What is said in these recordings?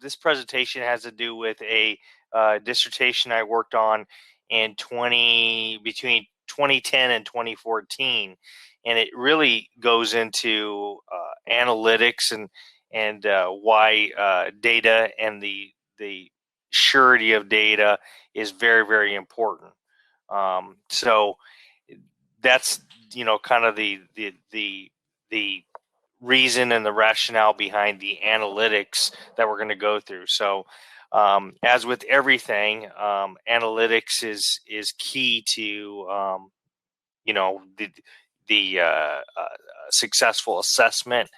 this presentation has to do with a dissertation I worked on in between 2010 and 2014, and it really goes into analytics and why data and the surety of data is very, very important. So that's kind of the reason and the rationale behind the analytics that we're going to go through. So as with everything, analytics is key to the successful assessment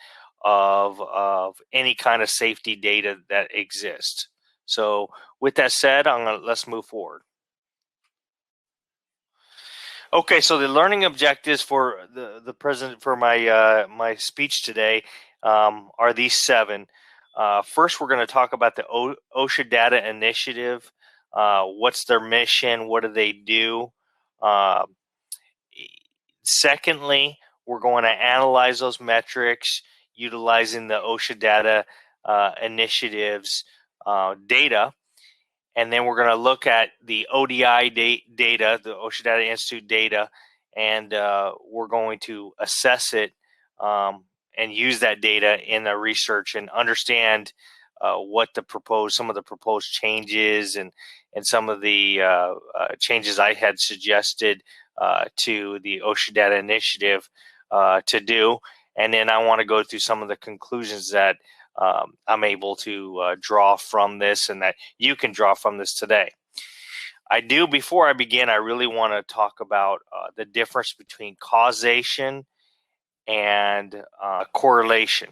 of any kind of safety data that exists. So with that said, let's move forward. Okay, so the learning objectives for the present for my speech today are these 7. First, we're going to talk about the OSHA Data Initiative. What's their mission? What do they do? Secondly, we're going to analyze those metrics utilizing the OSHA Data Initiative's data. And then we're going to look at the ODI data, the OSHA Data Institute data, and we're going to assess it and use that data in the research and understand what some of the proposed changes and some of the changes I had suggested to the OSHA Data Initiative to do. And then I want to go through some of the conclusions that I'm able to draw from this and that you can draw from this today. Before I begin, I really want to talk about the difference between causation and correlation.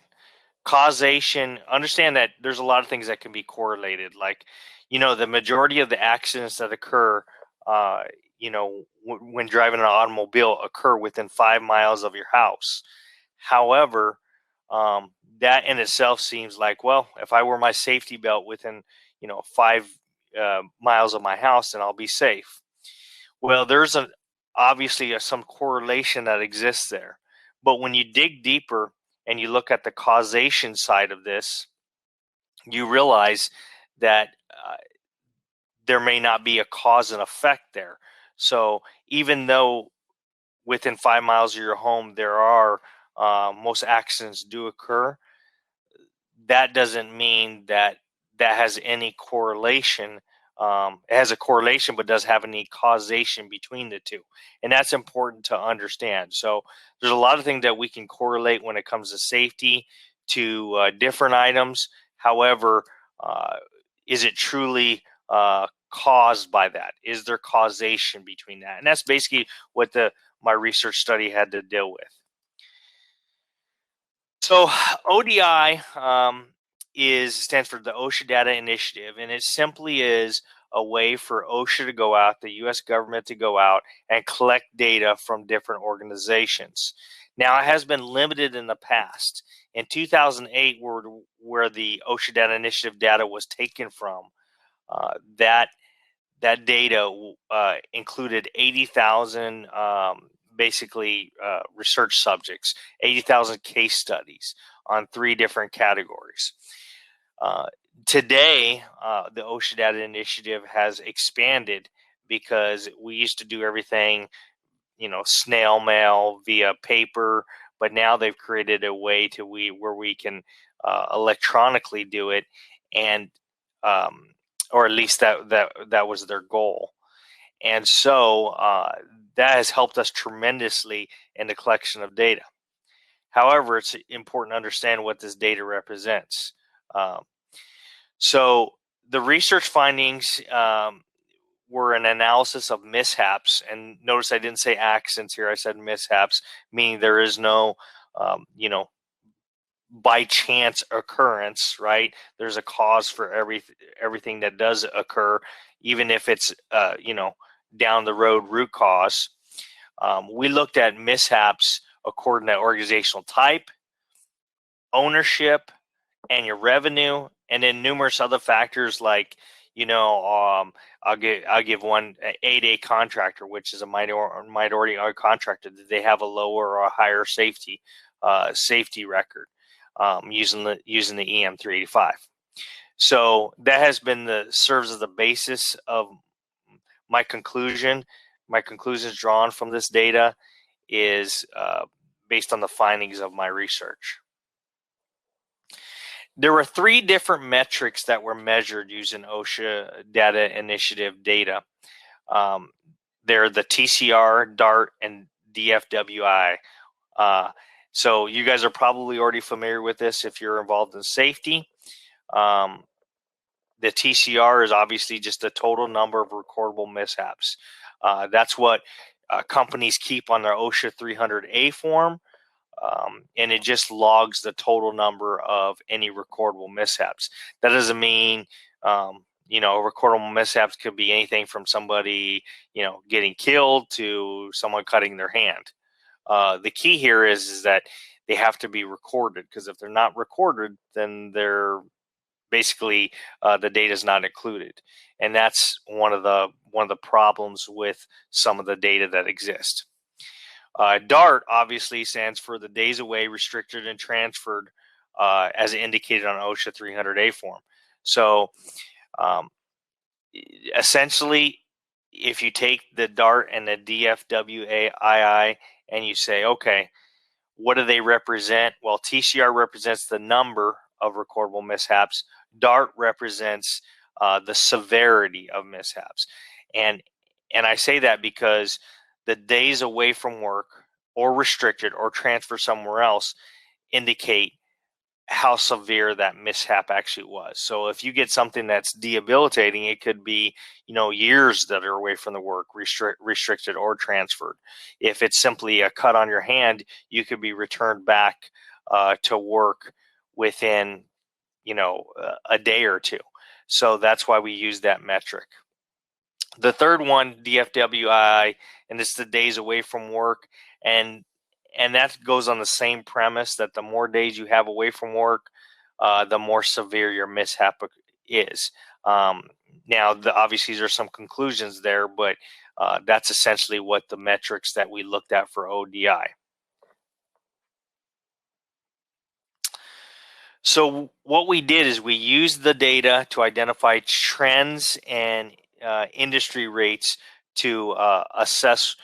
Causation, understand that there's a lot of things that can be correlated. Like, the majority of the accidents that occur, when driving an automobile occur within 5 miles of your house. However, that in itself seems like, well, if I wear my safety belt within, 5 miles of my house, then I'll be safe. Well, there's obviously some correlation that exists there. But when you dig deeper and you look at the causation side of this, you realize that there may not be a cause and effect there. So even though within 5 miles of your home there are most accidents do occur, that doesn't mean that has any correlation. It has a correlation, but doesn't have any causation between the two. And that's important to understand. So there's a lot of things that we can correlate when it comes to safety to different items. However, is it truly caused by that? Is there causation between that? And that's basically what my research study had to deal with. So ODI stands for the OSHA Data Initiative, and it simply is a way for OSHA to go out, the U.S. government to go out and collect data from different organizations. Now, it has been limited in the past. In 2008, where the OSHA Data Initiative data was taken from, that data included 80,000 research subjects, 80,000 case studies on 3 different categories. Today, the OSHA Data Initiative has expanded because we used to do everything, snail mail via paper, but now they've created a way where we can electronically do it, and or at least that was their goal. And so that has helped us tremendously in the collection of data. However, it's important to understand what this data represents. So the research findings were an analysis of mishaps. And notice I didn't say accidents here. I said mishaps, meaning there is no, by chance occurrence, right? There's a cause for everything that does occur, even if it's, down the road root cause. We looked at mishaps according to organizational type, ownership, and your revenue, and then numerous other factors like, I'll give one, 8A contractor, which is a minority contractor. Did they have a lower or a higher safety record using the EM 385? So that has been serves as the basis of my conclusion. My conclusions drawn from this data is based on the findings of my research. There were 3 different metrics that were measured using OSHA Data Initiative data. They're the TCR, DART, and DFWI. So you guys are probably already familiar with this if you're involved in safety. The TCR is obviously just the total number of recordable mishaps. That's what companies keep on their OSHA 300A form, and it just logs the total number of any recordable mishaps. That doesn't mean, recordable mishaps could be anything from somebody, getting killed to someone cutting their hand. The key here is that they have to be recorded, because if they're not recorded, then they're basically the data is not included, and that's one of the problems with some of the data that exist. DART obviously stands for the days away, restricted, and transferred, as indicated on OSHA 300A form. So essentially, if you take the DART and the DFWAII and you say, okay, what do they represent? Well, TCR represents the number of recordable mishaps. DART represents the severity of mishaps. And I say that because the days away from work or restricted or transferred somewhere else indicate how severe that mishap actually was. So if you get something that's debilitating, it could be, years that are away from the work, restricted or transferred. If it's simply a cut on your hand, you could be returned back to work within, a day or two. So that's why we use that metric. The third one, DFWI, and it's the days away from work, and that goes on the same premise that the more days you have away from work, the more severe your mishap is. Now, obviously, there's some conclusions there, but that's essentially what the metrics that we looked at for ODI. So what we did is we used the data to identify trends and industry rates to assess,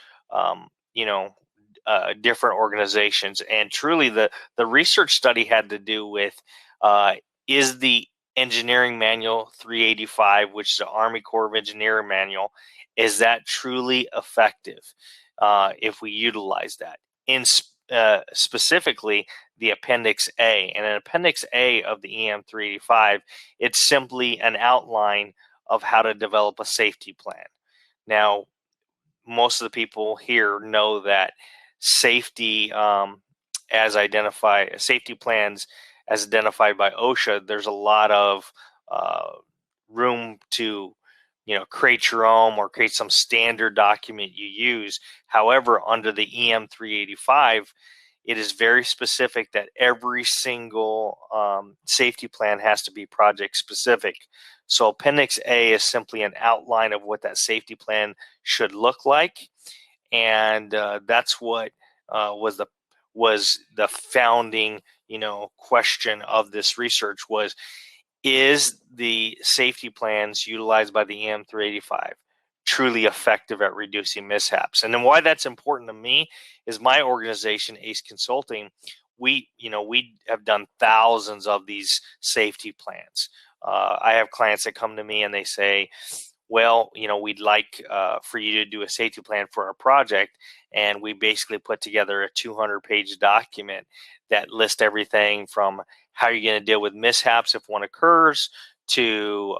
different organizations. And truly, the research study had to do with is the Engineering Manual 385, which is the Army Corps of Engineering manual, is that truly effective if we utilize that? Specifically, the Appendix A. And in Appendix A of the EM 385, it's simply an outline of how to develop a safety plan. Now, most of the people here know that safety safety plans as identified by OSHA, there's a lot of room to create your own or create some standard document you use. However, under the EM 385, it is very specific that every single safety plan has to be project specific. So Appendix A is simply an outline of what that safety plan should look like, and that's what was the founding question of this research was, is the safety plans utilized by the EM 385 truly effective at reducing mishaps? And then why that's important to me is my organization, ACE Consulting, we have done thousands of these safety plans. I have clients that come to me and they say, well, we'd like for you to do a safety plan for our project. And we basically put together a 200-page document that lists everything from how you're going to deal with mishaps if one occurs, to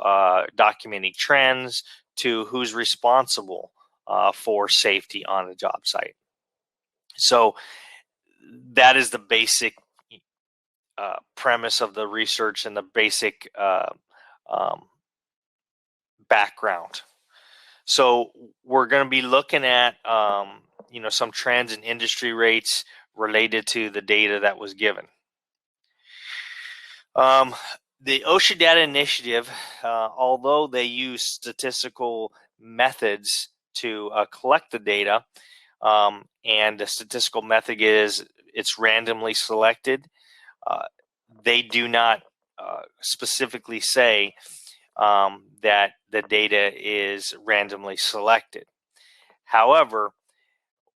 documenting trends, to who's responsible for safety on a job site. So that is the basic premise of the research and the basic background. So we're going to be looking at some trends in industry rates related to the data that was given. The OSHA Data Initiative, although they use statistical methods to collect the data, and the statistical method is it's randomly selected, they do not specifically say that the data is randomly selected. However,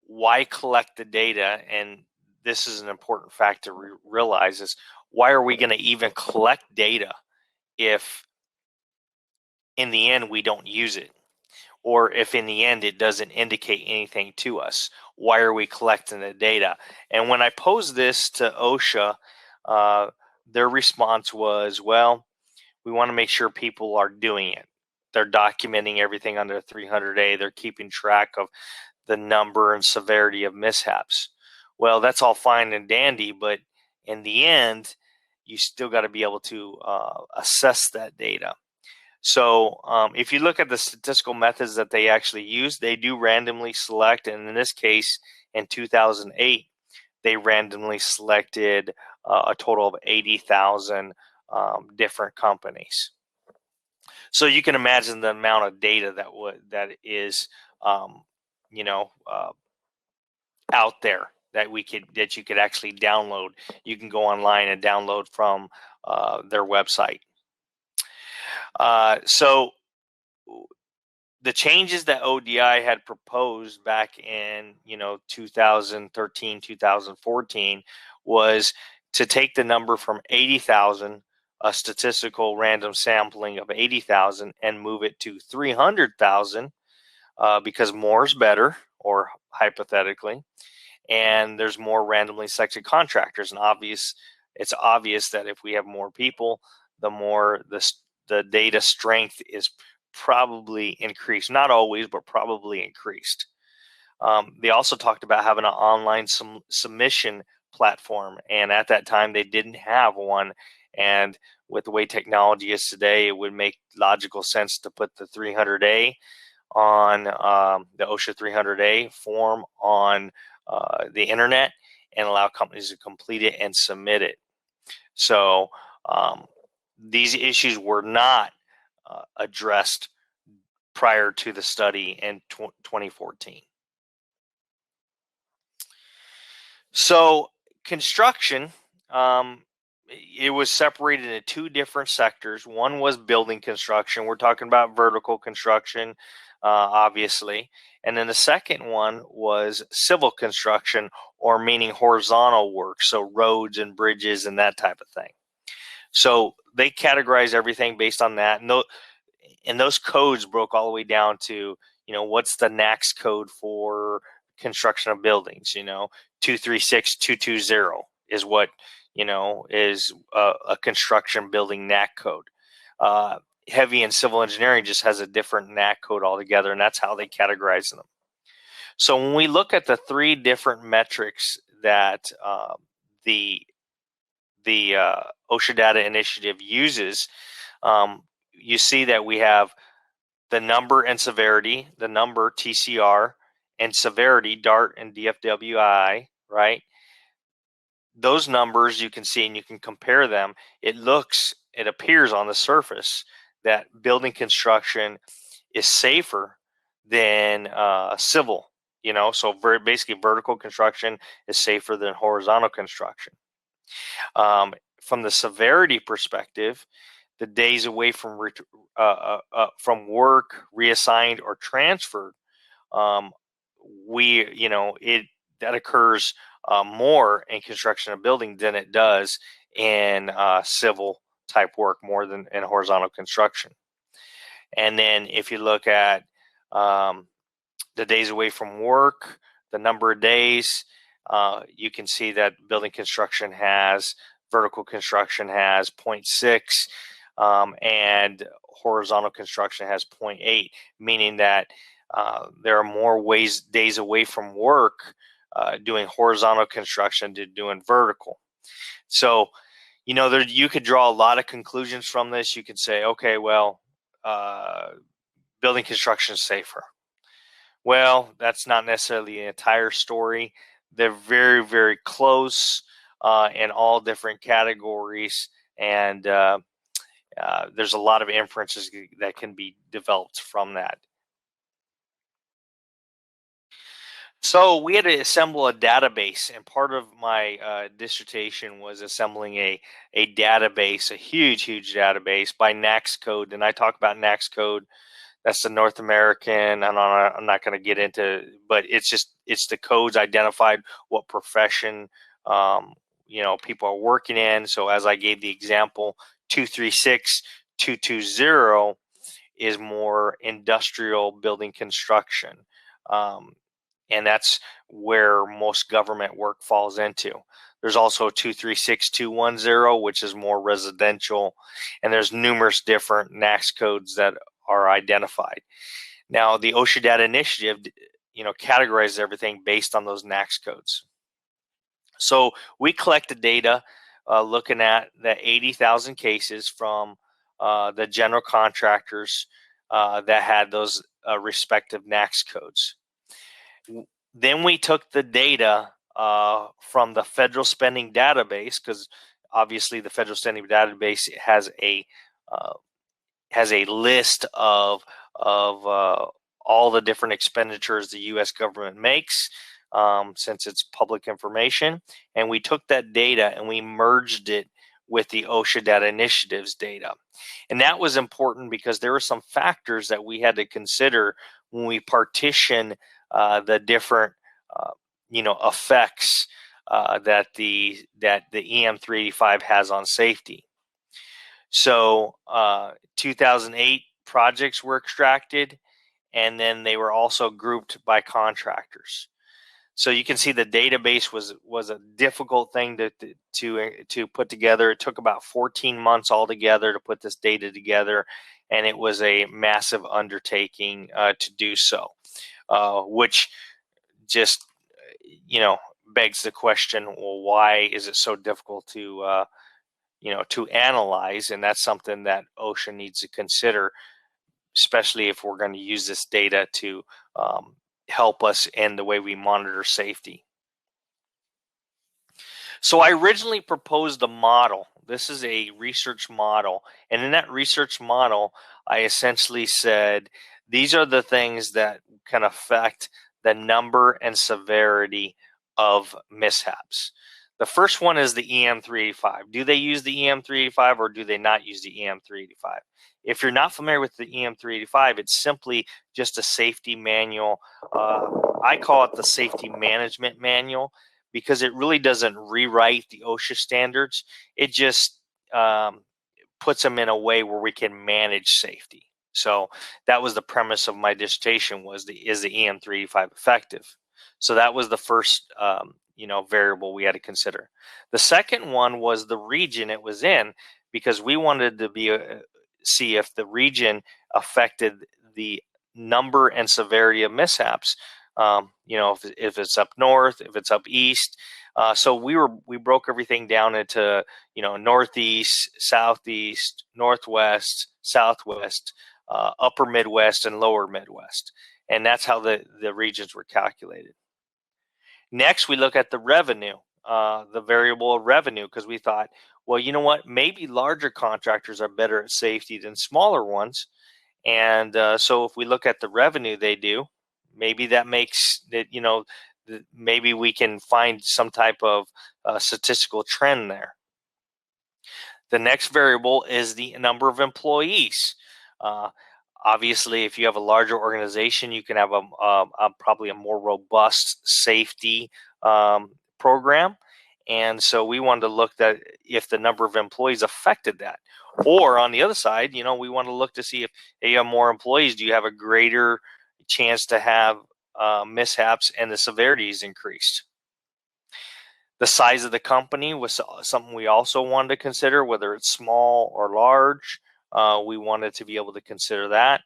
why collect the data? And this is an important fact to realize is, why are we going to even collect data if in the end we don't use it? Or if in the end it doesn't indicate anything to us? Why are we collecting the data? And when I posed this to OSHA, their response was, well, we want to make sure people are doing it. They're documenting everything under 300A. They're keeping track of the number and severity of mishaps. Well, that's all fine and dandy, but in the end, you still got to be able to assess that data. So if you look at the statistical methods that they actually use, they do randomly select, and in this case, in 2008, they randomly selected a total of 80,000 different companies. So you can imagine the amount of data that is, out there that you could actually download. You can go online and download from their website. So the changes that ODI had proposed back in 2013, 2014 was to take the number from 80,000, a statistical random sampling of 80,000, and move it to 300,000 because more is better, or hypothetically, and there's more randomly selected contractors. And it's obvious that if we have more people, the more the data strength is probably increased. Not always, but probably increased. They also talked about having an online submission platform, and at that time they didn't have one. And with the way technology is today, it would make logical sense to put the 300A on the OSHA 300A form on the internet and allow companies to complete it and submit it. So these issues were not addressed prior to the study in 2014. So construction, it was separated into two different sectors. One was building construction. We're talking about vertical construction, obviously. And then the second one was civil construction, or meaning horizontal work, so roads and bridges and that type of thing. So they categorize everything based on that. And those codes broke all the way down to, what's the NAAQS code for construction of buildings? 236220 is what, is a construction building NAAQS code. Heavy and civil engineering just has a different NAAQS code altogether, and that's how they categorize them. So when we look at the three different metrics that the OSHA Data Initiative uses, you see that we have the number and severity, the number TCR, and severity DART and DFWI, right? Those numbers you can see, and you can compare them. It appears on the surface that building construction is safer than civil, so basically vertical construction is safer than horizontal construction. From the severity perspective, the days away from work, reassigned, or transferred, that occurs more in construction of building than it does in civil type work, more than in horizontal construction. And then if you look at the days away from work, the number of days, you can see that building construction vertical construction has 0.6, and horizontal construction has 0.8, meaning that there are more days away from work doing horizontal construction than doing vertical. So, you could draw a lot of conclusions from this. You could say, okay, well, building construction is safer. Well, that's not necessarily an entire story. They're very, very close in all different categories, and there's a lot of inferences that can be developed from that. So we had to assemble a database, and part of my dissertation was assembling a database, a huge database by NAICS code. And I talk about NAICS code. That's the North American. I'm not going to get into, but it's the codes identified what profession people are working in. So as I gave the example, 236.220 is more industrial building construction. Um, and that's where most government work falls into. There's also 236.210, which is more residential, and there's numerous different NAICS codes that are identified. Now, the OSHA Data Initiative, categorizes everything based on those NAICS codes. So we collect the data looking at the 80,000 cases from the general contractors that had those respective NAICS codes. Then we took the data from the federal spending database, because obviously the federal spending database uh, has a list of all the different expenditures the U.S. government makes, since it's public information. And we took that data and we merged it with the OSHA Data Initiative's data. And that was important because there were some factors that we had to consider when we partition the different effects that the EM385 has on safety. So 2008 projects were extracted, and then they were also grouped by contractors. So you can see the database was a difficult thing to put together. It took about 14 months altogether to put this data together, and it was a massive undertaking to do so, which just begs the question: well, why is it so difficult to analyze? And that's something that OSHA needs to consider, especially if we're going to use this data to help us in the way we monitor safety. So I originally proposed a model. This is a research model. And in that research model, I essentially said, these are the things that can affect the number and severity of mishaps. The first one is the EM385. Do they use the EM385 or do they not use the EM385? If you're not familiar with the EM385, it's simply just a safety manual. I call it the safety management manual, because it really doesn't rewrite the OSHA standards. It just puts them in a way where we can manage safety. So that was the premise of my dissertation: is the EM385 effective? So that was the first variable we had to consider. The second one was the region it was in, because we wanted to see if the region affected the number and severity of mishaps. If it's up north, if it's up east. So we broke everything down into northeast, southeast, northwest, southwest, upper Midwest, and lower Midwest, and that's how the regions were calculated. Next, we look at the revenue, the variable of revenue, because we thought, well, you know what? Maybe larger contractors are better at safety than smaller ones. And so if we look at the revenue they do, maybe that makes that, maybe we can find some type of statistical trend there. The next variable is the number of employees. Obviously, if you have a larger organization, you can have probably a more robust safety program. And so we wanted to look at if the number of employees affected that. Or on the other side, we want to look to see if you have more employees, do you have a greater chance to have mishaps and the severity is increased. The size of the company was something we also wanted to consider, whether it's small or large. We wanted to be able to consider that.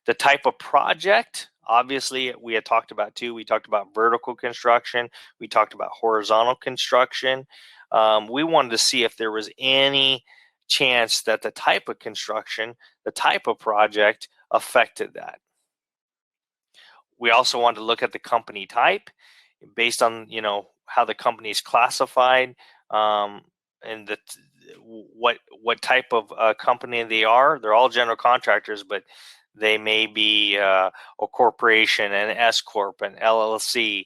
The type of project, obviously, we had talked about too. We talked about vertical construction. We talked about horizontal construction. We wanted to see if there was any chance that the type of construction, the type of project affected that. We also wanted to look at the company type based on, how the company is classified, and what type of company they are. They're all general contractors, but They may be a corporation, an S corp, an LLC,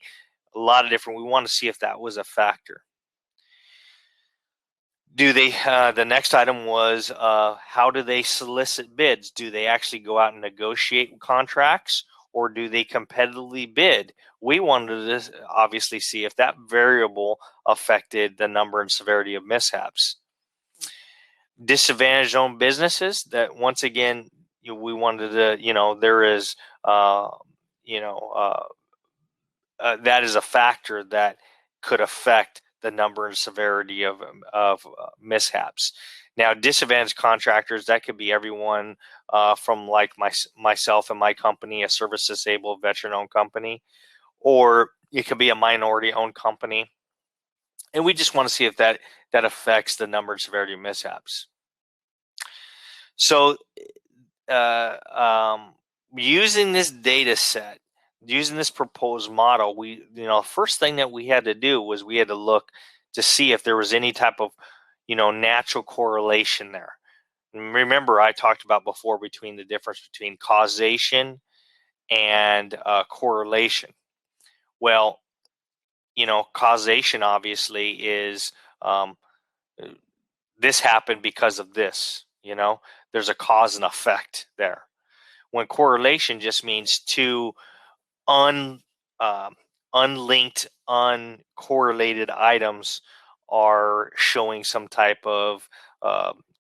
a lot of different. We want to see if that was a factor. Do they? The next item was how do they solicit bids? Do they actually go out and negotiate contracts, or do they competitively bid? We wanted to obviously see if that variable affected the number and severity of mishaps. Disadvantaged owned businesses, that once again, we wanted to, there is, that is a factor that could affect the number and severity of mishaps. Now, disadvantaged contractors, that could be everyone from like myself and my company, a service disabled veteran-owned company, or it could be a minority-owned company. And we just want to see if that affects the number and severity of mishaps. So using this data set, using this proposed model, first thing that we had to do was we had to look to see if there was any type of, natural correlation there. And remember, I talked about before between the difference between causation and correlation. Well, causation obviously is this happened because of this, there's a cause and effect there. When correlation just means two unlinked, uncorrelated items are showing some type of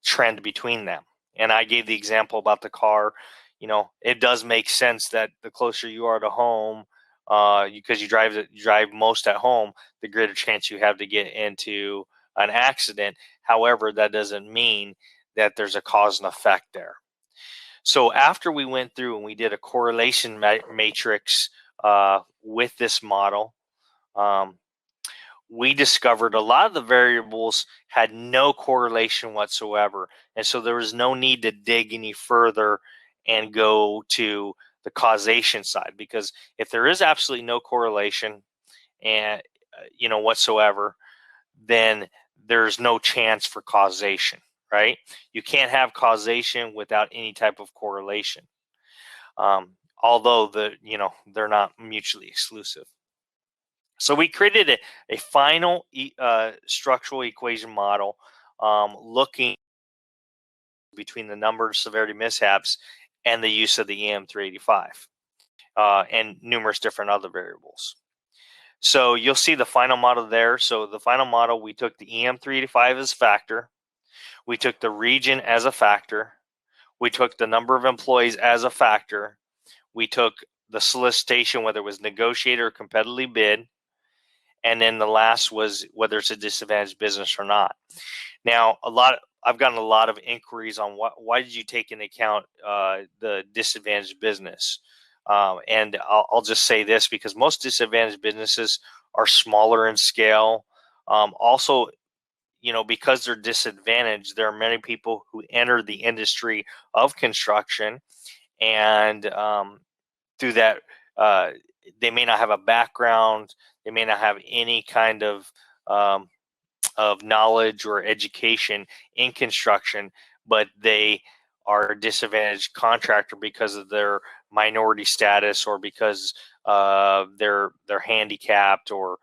trend between them. And I gave the example about the car. It does make sense that the closer you are to home, because you drive most at home, the greater chance you have to get into an accident. However, that doesn't mean that there's a cause and effect there. So after we went through and we did a correlation matrix with this model, we discovered a lot of the variables had no correlation whatsoever. And so there was no need to dig any further and go to the causation side, because if there is absolutely no correlation and whatsoever, then there's no chance for causation, right? You can't have causation without any type of correlation, although they're not mutually exclusive. So we created a final structural equation model looking between the number and severity mishaps and the use of the EM385 and numerous different other variables. So you'll see the final model there. So the final model, we took the EM385 as a factor. We took the region as a factor. We took the number of employees as a factor. We took the solicitation, whether it was negotiated or competitively bid. And then the last was whether it's a disadvantaged business or not. Now, I've gotten a lot of inquiries on why did you take into account the disadvantaged business? And I'll just say this, because most disadvantaged businesses are smaller in scale. Also, because they're disadvantaged, there are many people who enter the industry of construction, and through that, they may not have a background, they may not have any kind of knowledge or education in construction, but they are a disadvantaged contractor because of their minority status, or because they're handicapped, or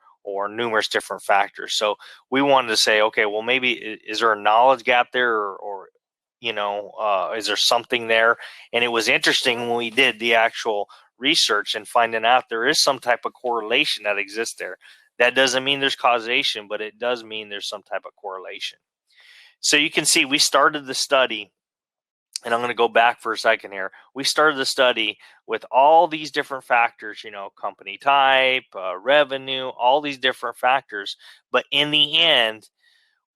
numerous different factors. So we wanted to say, okay, well, maybe is there a knowledge gap there, or is there something there? And it was interesting when we did the actual research and finding out there is some type of correlation that exists there. That doesn't mean there's causation, but it does mean there's some type of correlation. So you can see we started the study, and I'm going to go back for a second here. We started the study with all these different factors, company type, revenue, all these different factors. But in the end,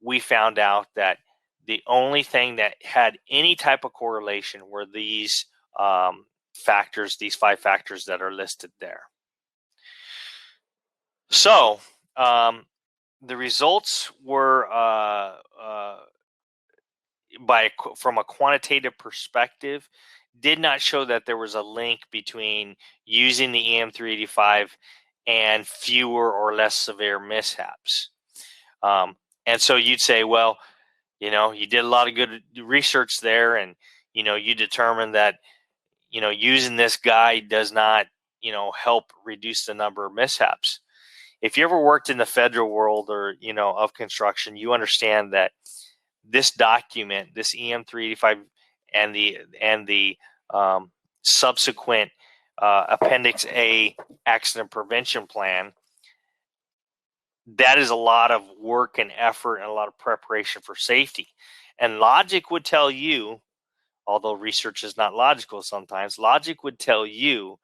we found out that the only thing that had any type of correlation were these factors, these 5 factors that are listed there. So the results were from a quantitative perspective, did not show that there was a link between using the EM385 and fewer or less severe mishaps. And so you'd say, well, you did a lot of good research there, and you determined that using this guide does not, help reduce the number of mishaps. If you ever worked in the federal world or, of construction, you understand that this document, this EM 385 and the subsequent Appendix A accident prevention plan, that is a lot of work and effort and a lot of preparation for safety. And logic would tell you, although research is not logical sometimes, logic would tell you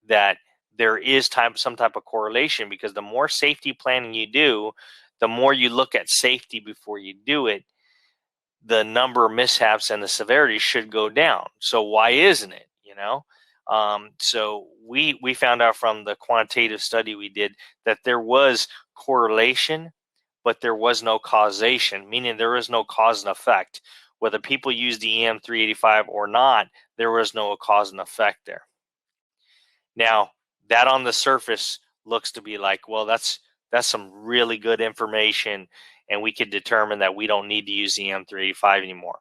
that there is some type of correlation, because the more safety planning you do, the more you look at safety before you do it, the number of mishaps and the severity should go down. So why isn't it? So we found out from the quantitative study we did that there was correlation, but there was no causation, meaning there was no cause and effect. Whether people used the EM 385 or not, there was no cause and effect there. Now, that on the surface looks to be like, well, that's some really good information, and we could determine that we don't need to use the EM 385 anymore.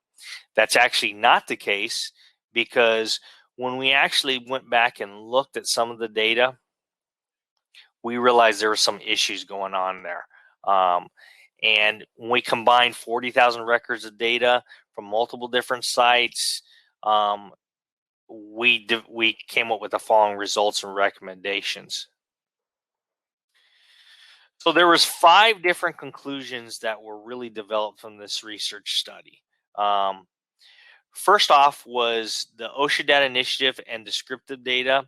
That's actually not the case, because when we actually went back and looked at some of the data, we realized there were some issues going on there. And when we combined 40,000 records of data from multiple different sites, we came up with the following results and recommendations. So there was 5 different conclusions that were really developed from this research study. First off was the OSHA Data Initiative and descriptive data.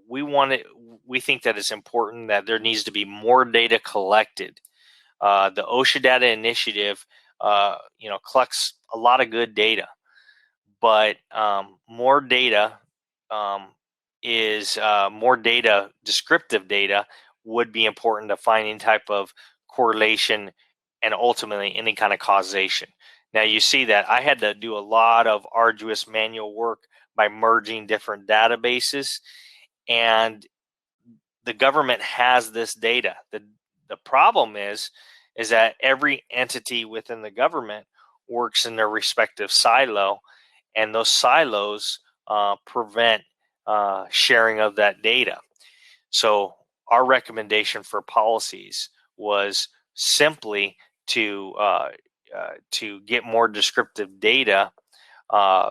We think that it's important that there needs to be more data collected. The OSHA Data Initiative, collects a lot of good data, but more data more data, descriptive data, would be important to find any type of correlation and ultimately any kind of causation. Now you see that I had to do a lot of arduous manual work by merging different databases, and the government has this data. The problem is that every entity within the government works in their respective silo, and those silos prevent sharing of that data. So our recommendation for policies was simply to get more descriptive data,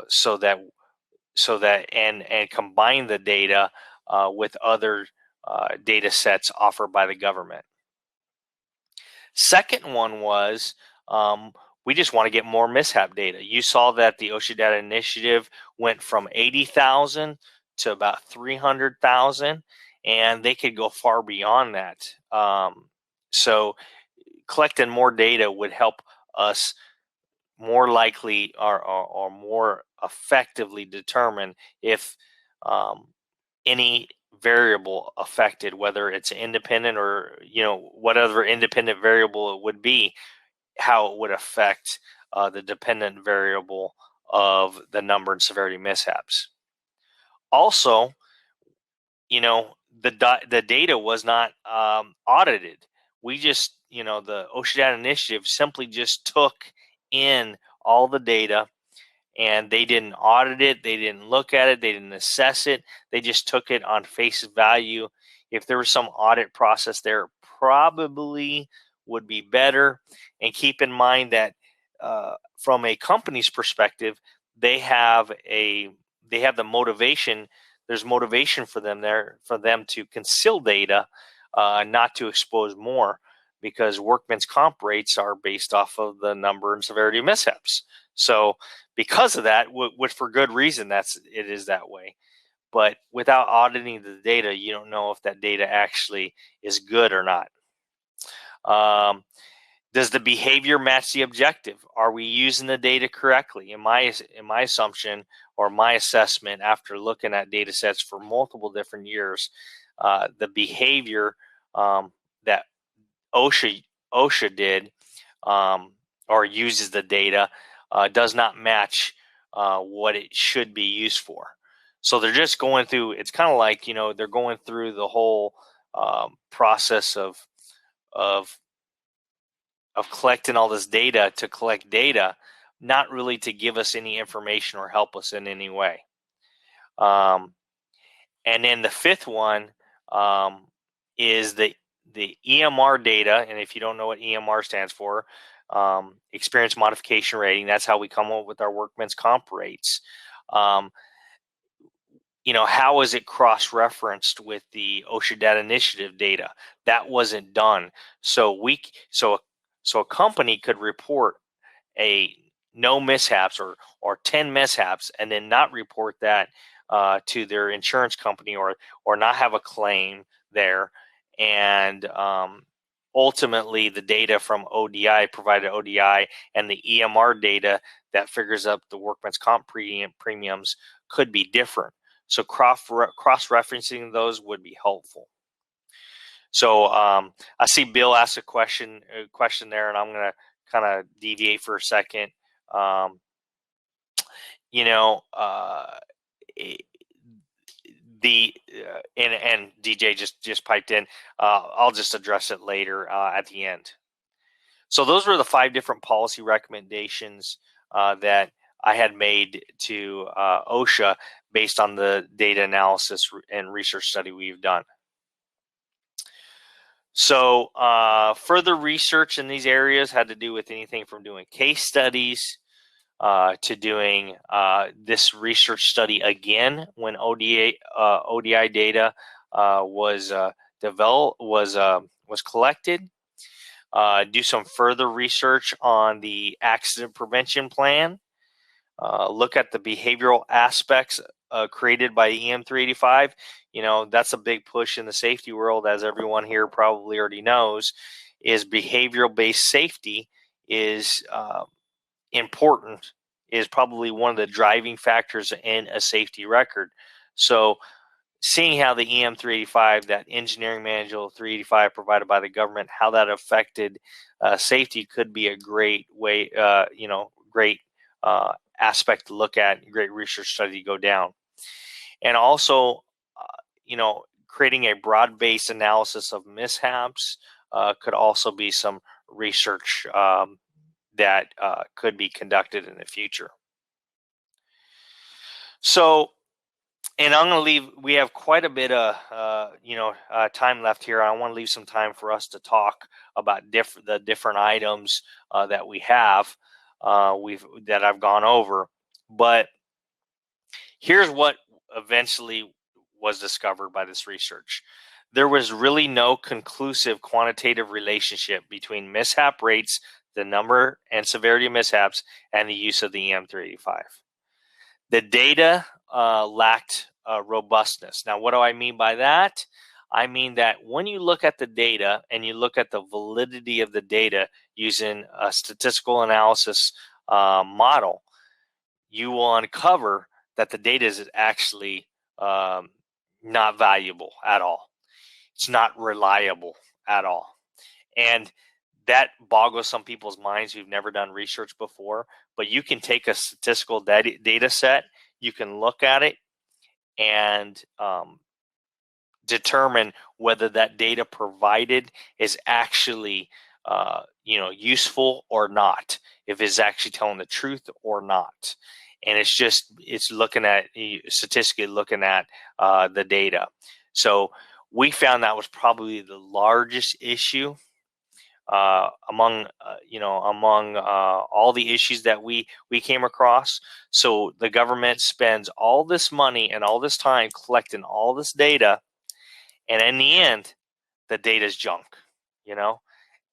so that and combine the data with other data sets offered by the government. Second one was we just want to get more mishap data. You saw that the OSHA Data Initiative went from 80,000 to about 300,000, and they could go far beyond that. So collecting more data would help us more likely or more effectively determine if any variable affected, whether it's independent or whatever independent variable it would be, how it would affect the dependent variable of the number and severity mishaps. Also, the data was not audited. We just, the OSHA Data Initiative simply just took in all the data, and they didn't audit it, they didn't look at it, they didn't assess it, they just took it on face value. If there was some audit process there, probably would be better. And keep in mind that from a company's perspective, they have the motivation. There's motivation for them to conceal data, not to expose more, because workman's comp rates are based off of the number and severity of mishaps. So because of that, which for good reason, it is that way. But without auditing the data, you don't know if that data actually is good or not. Does the behavior match the objective? Are we using the data correctly? In my assumption or my assessment, after looking at data sets for multiple different years, the behavior that OSHA did or uses the data does not match what it should be used for. So they're just going through, it's kind of like, they're going through the whole process of collecting all this data to collect data, not really to give us any information or help us in any way. And then the fifth one is the EMR data. And if you don't know what EMR stands for, experience modification rating, that's how we come up with our workman's comp rates. How is it cross-referenced with the OSHA Data Initiative data? That wasn't done. So a company could report no mishaps or 10 mishaps and then not report that to their insurance company or not have a claim there. And ultimately, the data from ODI, provided ODI, and the EMR data that figures up the workman's comp premiums could be different. So cross-referencing those would be helpful. So I see Bill asked a question there, and I'm going to kind of deviate for a second. And DJ just piped in. I'll just address it later at the end. So those were the 5 different policy recommendations that I had made to OSHA based on the data analysis and research study we've done. So further research in these areas had to do with anything from doing case studies to doing this research study again when ODI data was collected. Do some further research on the accident prevention plan. Look at the behavioral aspects created by EM385. That's a big push in the safety world, as everyone here probably already knows, is behavioral-based safety is important, is probably one of the driving factors in a safety record. So seeing how the EM385, that engineering manual 385 provided by the government, how that affected safety could be a great way, great aspect to look at, great research study to go down. And also, creating a broad-based analysis of mishaps could also be some research that could be conducted in the future. So, and I'm going to leave, we have quite a bit of, time left here. I want to leave some time for us to talk about the different items that we have, that I've gone over. But here's what eventually was discovered by this research. There was really no conclusive quantitative relationship between mishap rates, the number and severity of mishaps, and the use of the EM385. The data lacked robustness. Now, what do I mean by that? I mean that when you look at the data and you look at the validity of the data using a statistical analysis model, you will uncover that the data is actually not valuable at all. It's not reliable at all. And that boggles some people's minds who've never done research before. But you can take a statistical data set, you can look at it and determine whether that data provided is actually useful or not, if it's actually telling the truth or not. And it's looking at, statistically looking at the data. So we found that was probably the largest issue among all the issues that we came across. So the government spends all this money and all this time collecting all this data, and in the end, the data is junk,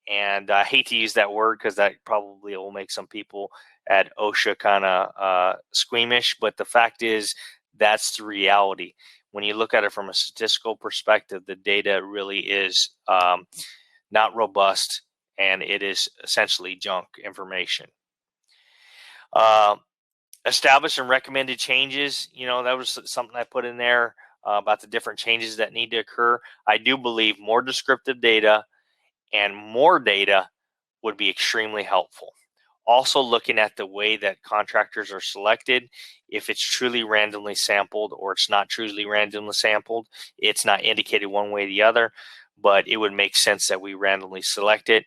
And I hate to use that word because that probably will make some people at OSHA kind of squeamish, but the fact is that's the reality. When you look at it from a statistical perspective, the data really is not robust, and it is essentially junk information. Established and recommended changes, that was something I put in there about the different changes that need to occur. I do believe more descriptive data and more data would be extremely helpful. Also looking at the way that contractors are selected, if it's truly randomly sampled or it's not truly randomly sampled, it's not indicated one way or the other, but it would make sense that we randomly select it.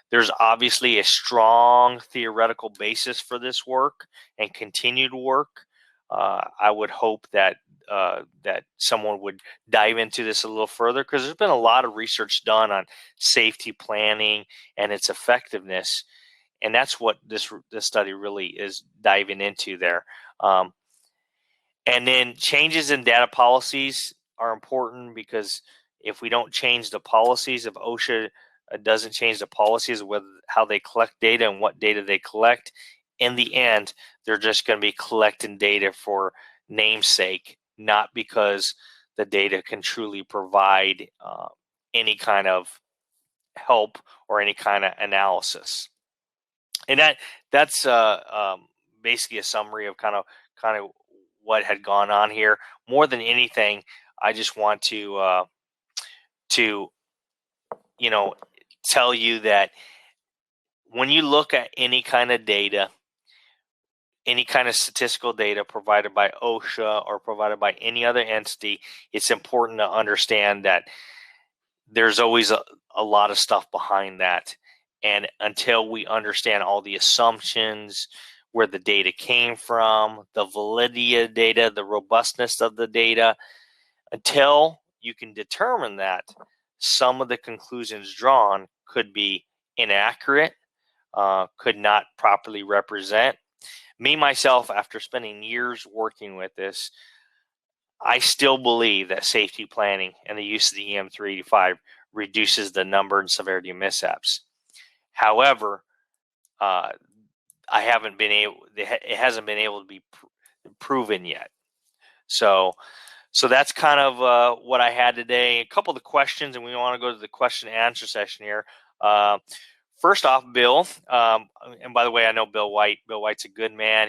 There's obviously a strong theoretical basis for this work and continued work. I would hope that that someone would dive into this a little further, because there's been a lot of research done on safety planning and its effectiveness, and that's what this study really is diving into there. And then changes in data policies are important, because if we don't change the policies, if OSHA doesn't change the policies of how they collect data and what data they collect, in the end, they're just going to be collecting data for namesake, not because the data can truly provide any kind of help or any kind of analysis. And that's basically a summary of kind of what had gone on here. More than anything, I just want to tell you that when you look at any kind of data, any kind of statistical data provided by OSHA or provided by any other entity, it's important to understand that there's always a lot of stuff behind that. And until we understand all the assumptions, where the data came from, the validity of data, the robustness of the data, until you can determine that, some of the conclusions drawn could be inaccurate, could not properly represent. Me, myself, after spending years working with this, I still believe that safety planning and the use of the EM385 reduces the number and severity of mishaps. However, it hasn't been able to be proven yet. So that's kind of what I had today. A couple of the questions, and we want to go to the question and answer session here. First off, Bill, and by the way, I know Bill White. Bill White's a good man.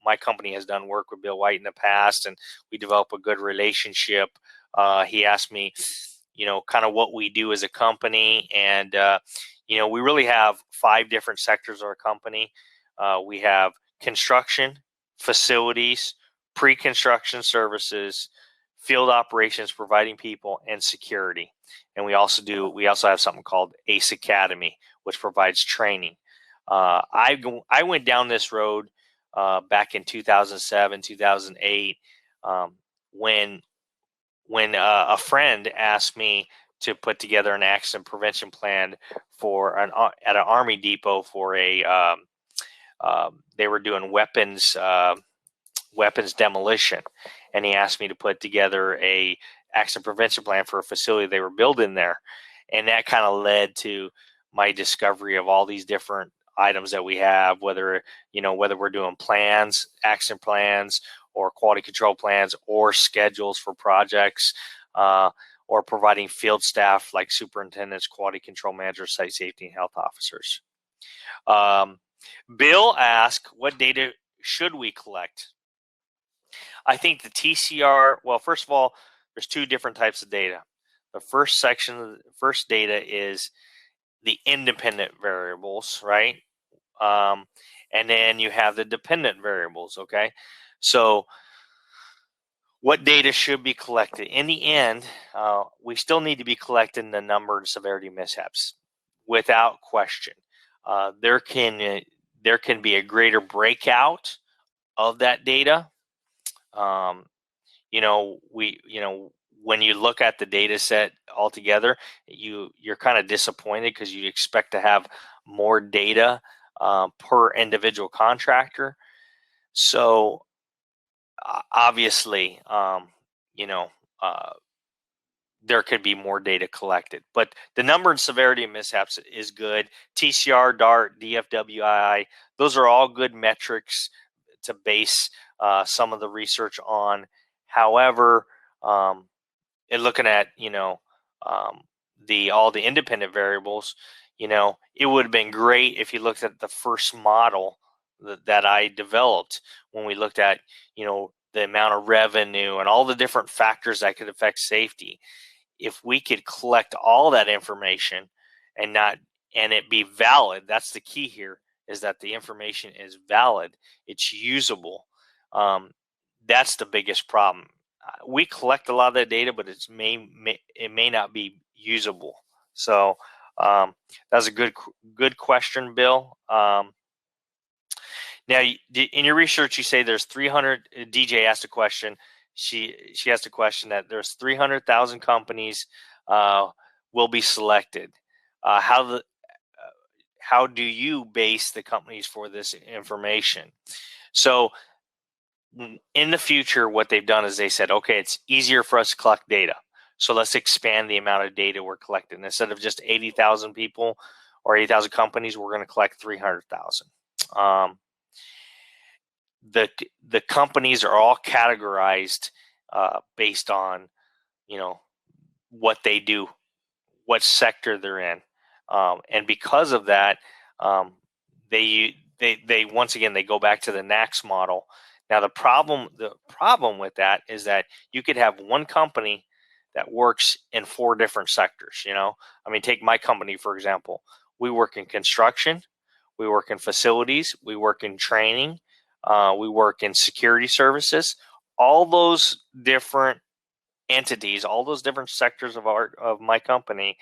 My company has done work with Bill White in the past, and we developed a good relationship. He asked me, kind of what we do as a company, and we really have 5 different sectors of our company. We have construction, facilities, pre-construction services, field operations, providing people, and security. And we also have something called ACE Academy, which provides training. I went down this road back in 2007, 2008, when a friend asked me to put together an accident prevention plan at an Army depot for they were doing weapons demolition, and he asked me to put together a accident prevention plan for a facility they were building there. And that kind of led to my discovery of all these different items that we have, whether we're doing plans, accident plans, or quality control plans, or schedules for projects, or providing field staff like superintendents, quality control managers, site safety, and health officers. Bill asked, what data should we collect? I think the TCR, well, first of all, there's 2 different types of data. The first data is the independent variables, right? And then you have the dependent variables, okay? So what data should be collected? In the end, we still need to be collecting the number and severity of mishaps, without question. There can be a greater breakout of that data. When you look at the data set altogether, you're kind of disappointed, because you expect to have more data per individual contractor. So obviously, there could be more data collected, but the number and severity of mishaps is good. TCR, DART, DFWI, those are all good metrics to base some of the research on. However, in looking at all the independent variables, it would have been great if you looked at the first model that I developed, when we looked at the amount of revenue and all the different factors that could affect safety. If we could collect all that information and it be valid, that's the key here, is that the information is valid, it's usable. That's the biggest problem. We collect a lot of that data, but it may not be usable. So that's a good question, Bill. Now, in your research, you say there's 300. DJ asked a question. She asked a question that there's 300,000 companies will be selected. How do you base the companies for this information? So in the future, what they've done is they said, okay, it's easier for us to collect data. So let's expand the amount of data we're collecting. Instead of just 80,000 people or 80,000 companies, we're going to collect 300,000. The companies are all categorized based on, what they do, what sector they're in, and because of that, they once again they go back to the NACS model. Now the problem with that is that you could have one company that works in 4 different sectors. Take my company for example. We work in construction, we work in facilities, we work in training, we work in security services. All those different entities, all those different sectors of my company,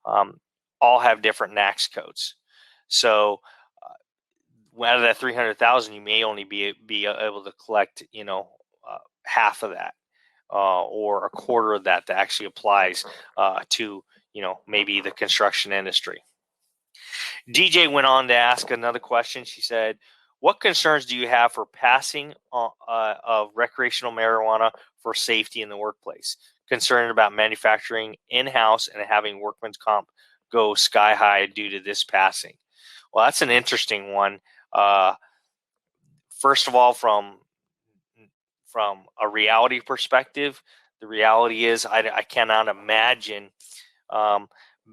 all have different NACS codes. So out of that 300,000, you may only be able to collect, half of that, or a quarter of that actually applies to, maybe the construction industry. DJ went on to ask another question. She said, what concerns do you have for passing of recreational marijuana for safety in the workplace? Concerned about manufacturing in-house and having workman's comp go sky high due to this passing. Well, that's an interesting one. First of all, from a reality perspective, the reality is I cannot imagine,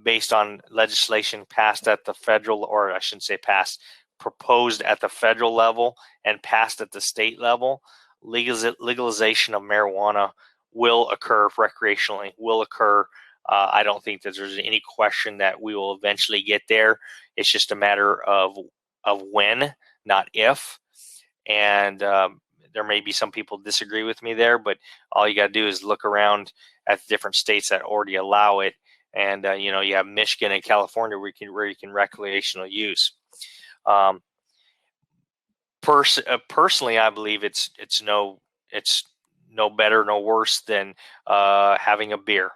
based on legislation passed at the federal, or I shouldn't say passed, proposed at the federal level and passed at the state level, legalization of marijuana will occur recreationally, will occur. I don't think that there's any question that we will eventually get there. It's just a matter of when, not if. And there may be some people disagree with me there, but all you got to do is look around at the different states that already allow it. And you have Michigan and California where you can recreational use. Personally, I believe it's no better, no worse than having a beer.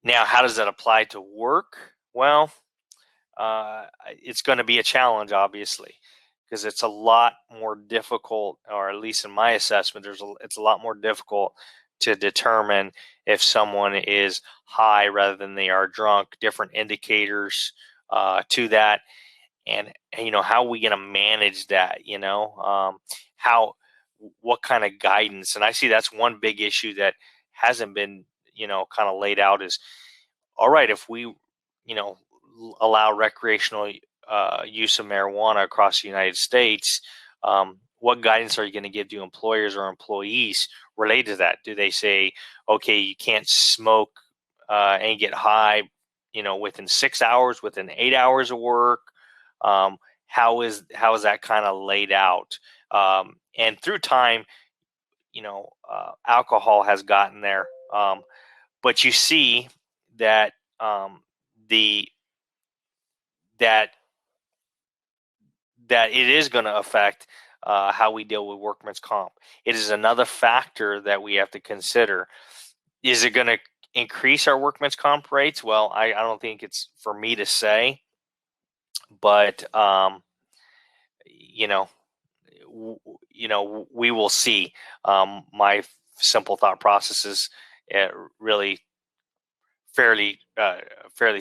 Now, how does that apply to work? Well, it's going to be a challenge, obviously, because it's a lot more difficult, or at least in my assessment, it's a lot more difficult to determine if someone is high rather than they are drunk. Different indicators to that, and how are we going to manage that? What kind of guidance? And I see that's one big issue that hasn't been kind of laid out. Is all right if we allow recreational use of marijuana across the United States. What guidance are you going to give to employers or employees related to that? Do they say, okay, you can't smoke and get high, within 6 hours, within 8 hours of work? How is that kind of laid out? And through time, alcohol has gotten there, but you see that that it is going to affect how we deal with workman's comp. It is another factor that we have to consider. Is it going to increase our workman's comp rates? Well, I don't think it's for me to say, but we will see. My simple thought process is really fairly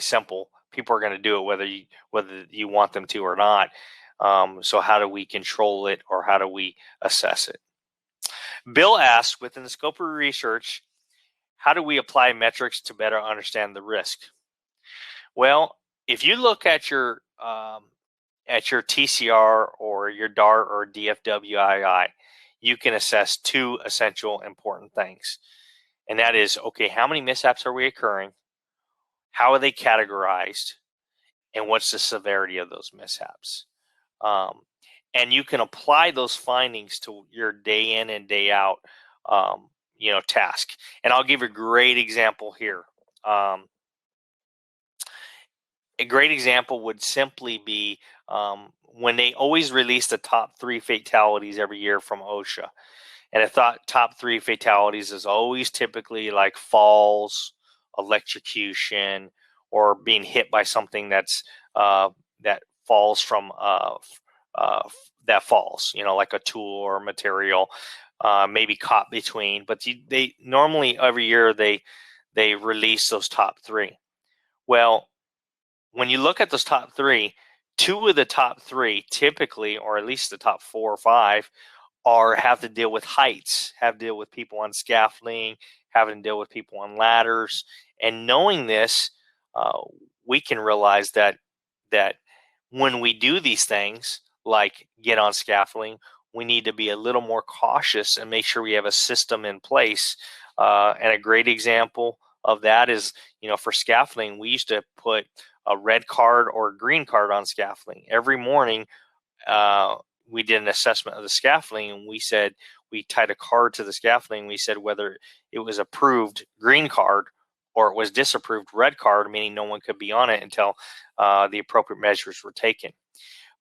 simple. People are going to do it whether you want them to or not. So how do we control it, or how do we assess it? Bill asks, within the scope of research, how do we apply metrics to better understand the risk? Well, if you look at your TCR or your DART or DFWII, you can assess 2 essential important things. And that is, okay, how many mishaps are we occurring? How are they categorized? And what's the severity of those mishaps? And you can apply those findings to your day in and day out, task. And I'll give a great example here. a great example would simply be when they always release the top 3 fatalities every year from OSHA. And I thought top 3 fatalities is always typically like falls, electrocution, or being hit by something that falls from that falls, like a tool or material, maybe caught between. But they normally every year they release those top 3. Well, when you look at those top 3, 2 of the top 3 typically, or at least the top 4 or 5, have to deal with heights, have to deal with people on scaffolding, having to deal with people on ladders. And knowing this, uh, we can realize that when we do these things, like get on scaffolding, we need to be a little more cautious and make sure we have a system in place. And a great example of that is, for scaffolding, we used to put a red card or a green card on scaffolding every morning. We did an assessment of the scaffolding, and we tied a card to the scaffolding. We said whether it was approved green card or it was disapproved red card, meaning no one could be on it until the appropriate measures were taken.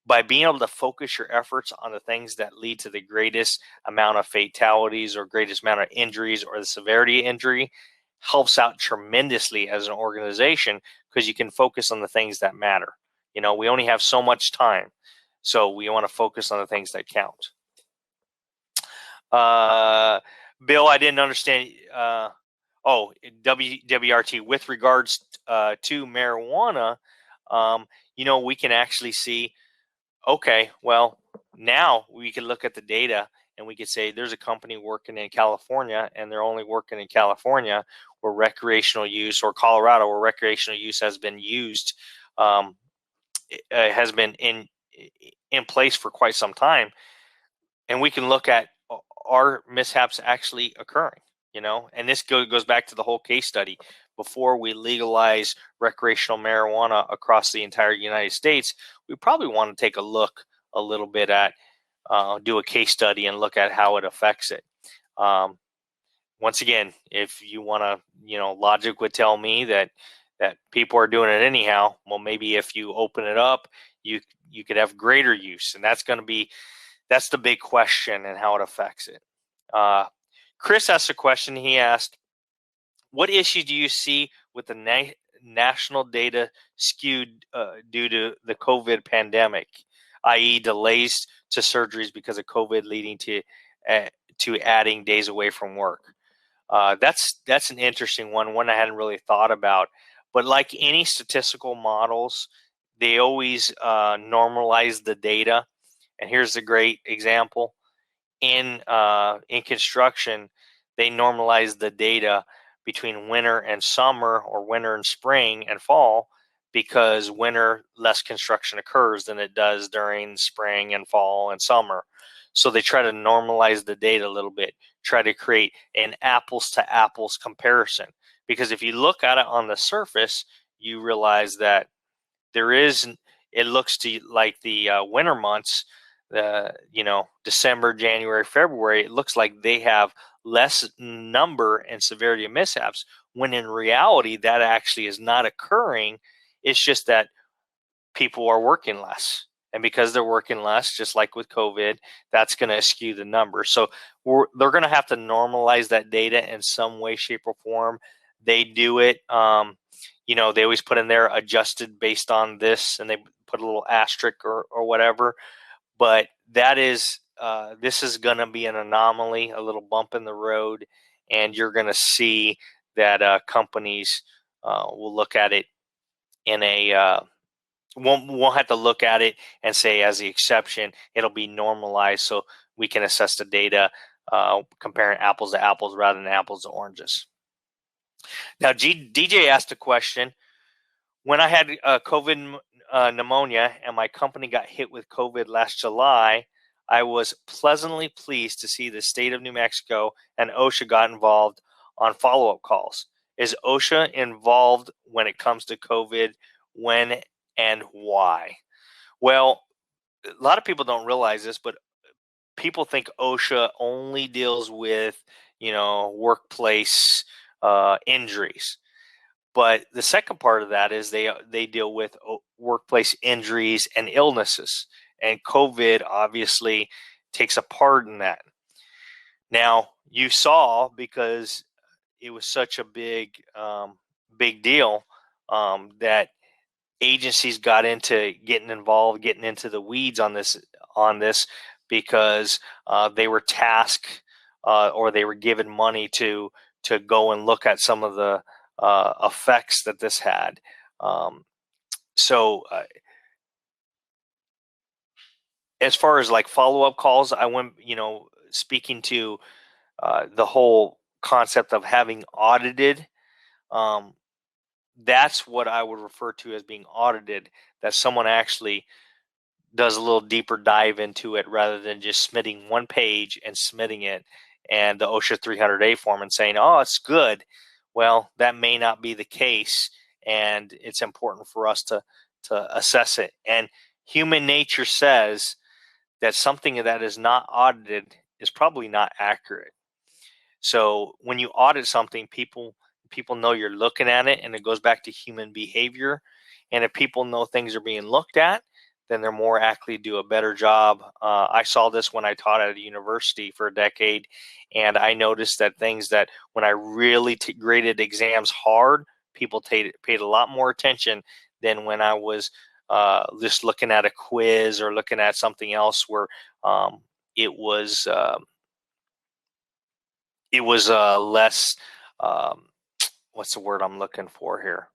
By being able to focus your efforts on the things that lead to the greatest amount of fatalities or greatest amount of injuries or the severity of injury helps out tremendously as an organization, because you can focus on the things that matter. We only have so much time. So we want to focus on the things that count. Bill, I didn't understand. WRT, with regards to marijuana, we can actually see, okay, well, now we can look at the data and we could say there's a company working in California, and they're only working in California where recreational use, or Colorado where recreational use has been used, has been in place for quite some time, and we can look at our mishaps actually occurring. And this goes back to the whole case study. Before we legalize recreational marijuana across the entire United States, we probably want to take a look a little bit at do a case study and look at how it affects it. Once again, if you want to, logic would tell me that people are doing it anyhow. Well, maybe if you open it up, you could have greater use, and that's the big question, and how it affects it. Chris asked a question. He asked, what issue do you see with the national data skewed due to the COVID pandemic, i.e. delays to surgeries because of COVID leading to adding days away from work? That's an interesting one I hadn't really thought about. But like any statistical models, they always normalize the data. And here's a great example. In construction, they normalize the data between winter and summer, or winter and spring and fall, because winter less construction occurs than it does during spring and fall and summer. So they try to normalize the data a little bit, try to create an apples to apples comparison. Because if you look at it on the surface, you realize that it looks to like the winter months, December, January, February, it looks like they have less number and severity of mishaps, when in reality that actually is not occurring. It's just that people are working less, and because they're working less, just like with COVID, that's going to skew the numbers. So they're going to have to normalize that data in some way, shape, or form. They do it, they always put in there adjusted based on this, and they put a little asterisk or whatever. But this is going to be an anomaly, a little bump in the road, and you're going to see that companies will look at it in a won't have to look at it and say as the exception. It'll be normalized so we can assess the data comparing apples to apples rather than apples to oranges. Now, DJ asked a question. When I had COVID pneumonia and my company got hit with COVID last July, I was pleasantly pleased to see the state of New Mexico and OSHA got involved on follow-up calls. Is OSHA involved when it comes to COVID? When and why? Well, a lot of people don't realize this, but people think OSHA only deals with, workplace injuries. But the second part of that is they deal with workplace injuries and illnesses, and COVID obviously takes a part in that. Now, you saw, because it was such a big deal, that agencies got into getting involved, getting into the weeds on this because they were tasked or they were given money to go and look at some of the effects that this had. So as far as like follow-up calls, I went, speaking to the whole concept of having audited. That's what I would refer to as being audited, that someone actually does a little deeper dive into it rather than just submitting one page and submitting it and the OSHA 300A form and saying, oh, it's good. Well, that may not be the case, and it's important for us to assess it. And human nature says that something that is not audited is probably not accurate. So when you audit something, people know you're looking at it, and it goes back to human behavior. And if people know things are being looked at, then they're more likely to do a better job. I saw this when I taught at a university for a decade, and I noticed that things that when I really graded exams hard, people paid a lot more attention than when I was just looking at a quiz or looking at something else where it was less. What's the word I'm looking for here?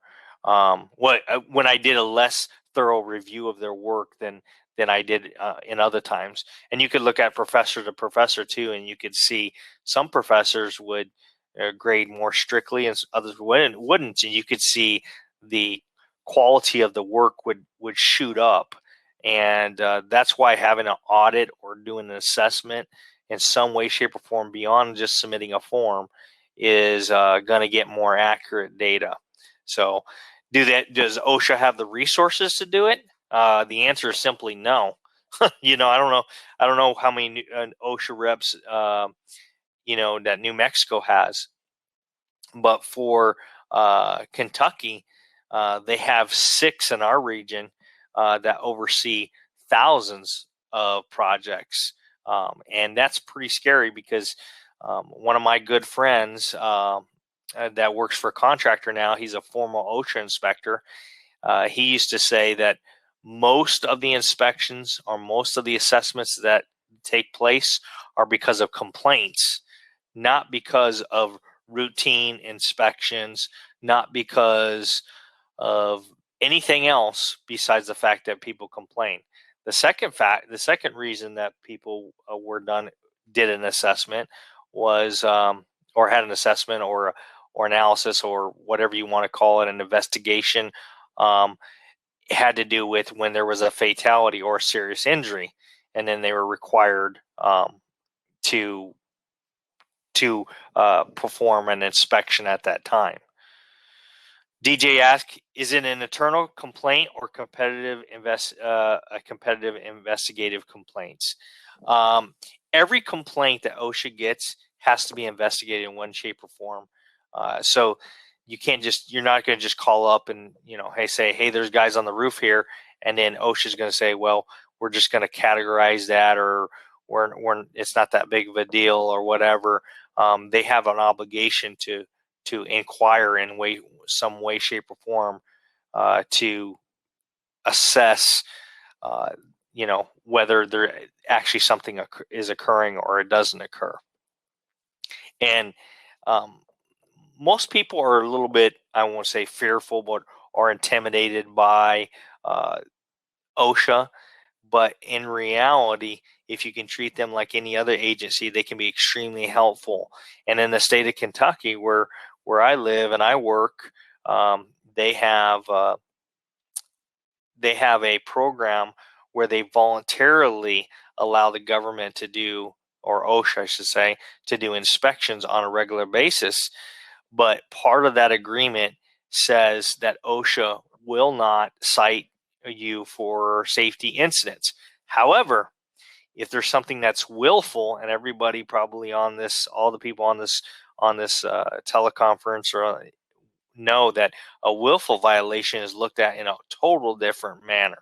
When I did a less thorough review of their work than I did in other times. And you could look at professor to professor too, and you could see some professors would grade more strictly and others wouldn't. And you could see the quality of the work would shoot up. And that's why having an audit or doing an assessment in some way, shape, or form beyond just submitting a form is going to get more accurate data. So does OSHA have the resources to do it? The answer is simply no. I don't know how many OSHA reps that New Mexico has, but for Kentucky, they have 6 in our region that oversee thousands of projects, and that's pretty scary because one of my good friends that works for a contractor now, he's a former OSHA inspector. He used to say that most of the inspections or most of the assessments that take place are because of complaints, not because of routine inspections, not because of anything else besides the fact that people complain. The second reason that people did an assessment was or had an assessment or analysis or whatever you want to call it, an investigation, had to do with when there was a fatality or a serious injury, and then they were required to perform an inspection at that time. DJ asked, is it an internal complaint or competitive investigative complaints? Every complaint that OSHA gets has to be investigated in one shape or form. So you're not going to just call up and, hey, there's guys on the roof here. And then OSHA is going to say, well, we're just going to categorize that, or it's not that big of a deal or whatever. They have an obligation to inquire in some way, shape, or form to assess, whether there actually something is occurring or it doesn't occur. And most people are a little bit, I won't say fearful, but are intimidated by OSHA. But in reality, if you can treat them like any other agency, they can be extremely helpful. And in the state of Kentucky, where I live and I work, they have a program where they voluntarily allow the government to do, or OSHA, I should say, to do inspections on a regular basis. But part of that agreement says that OSHA will not cite you for safety incidents. However, if there's something that's willful, and everybody probably on this, all the people on this teleconference know that a willful violation is looked at in a total different manner.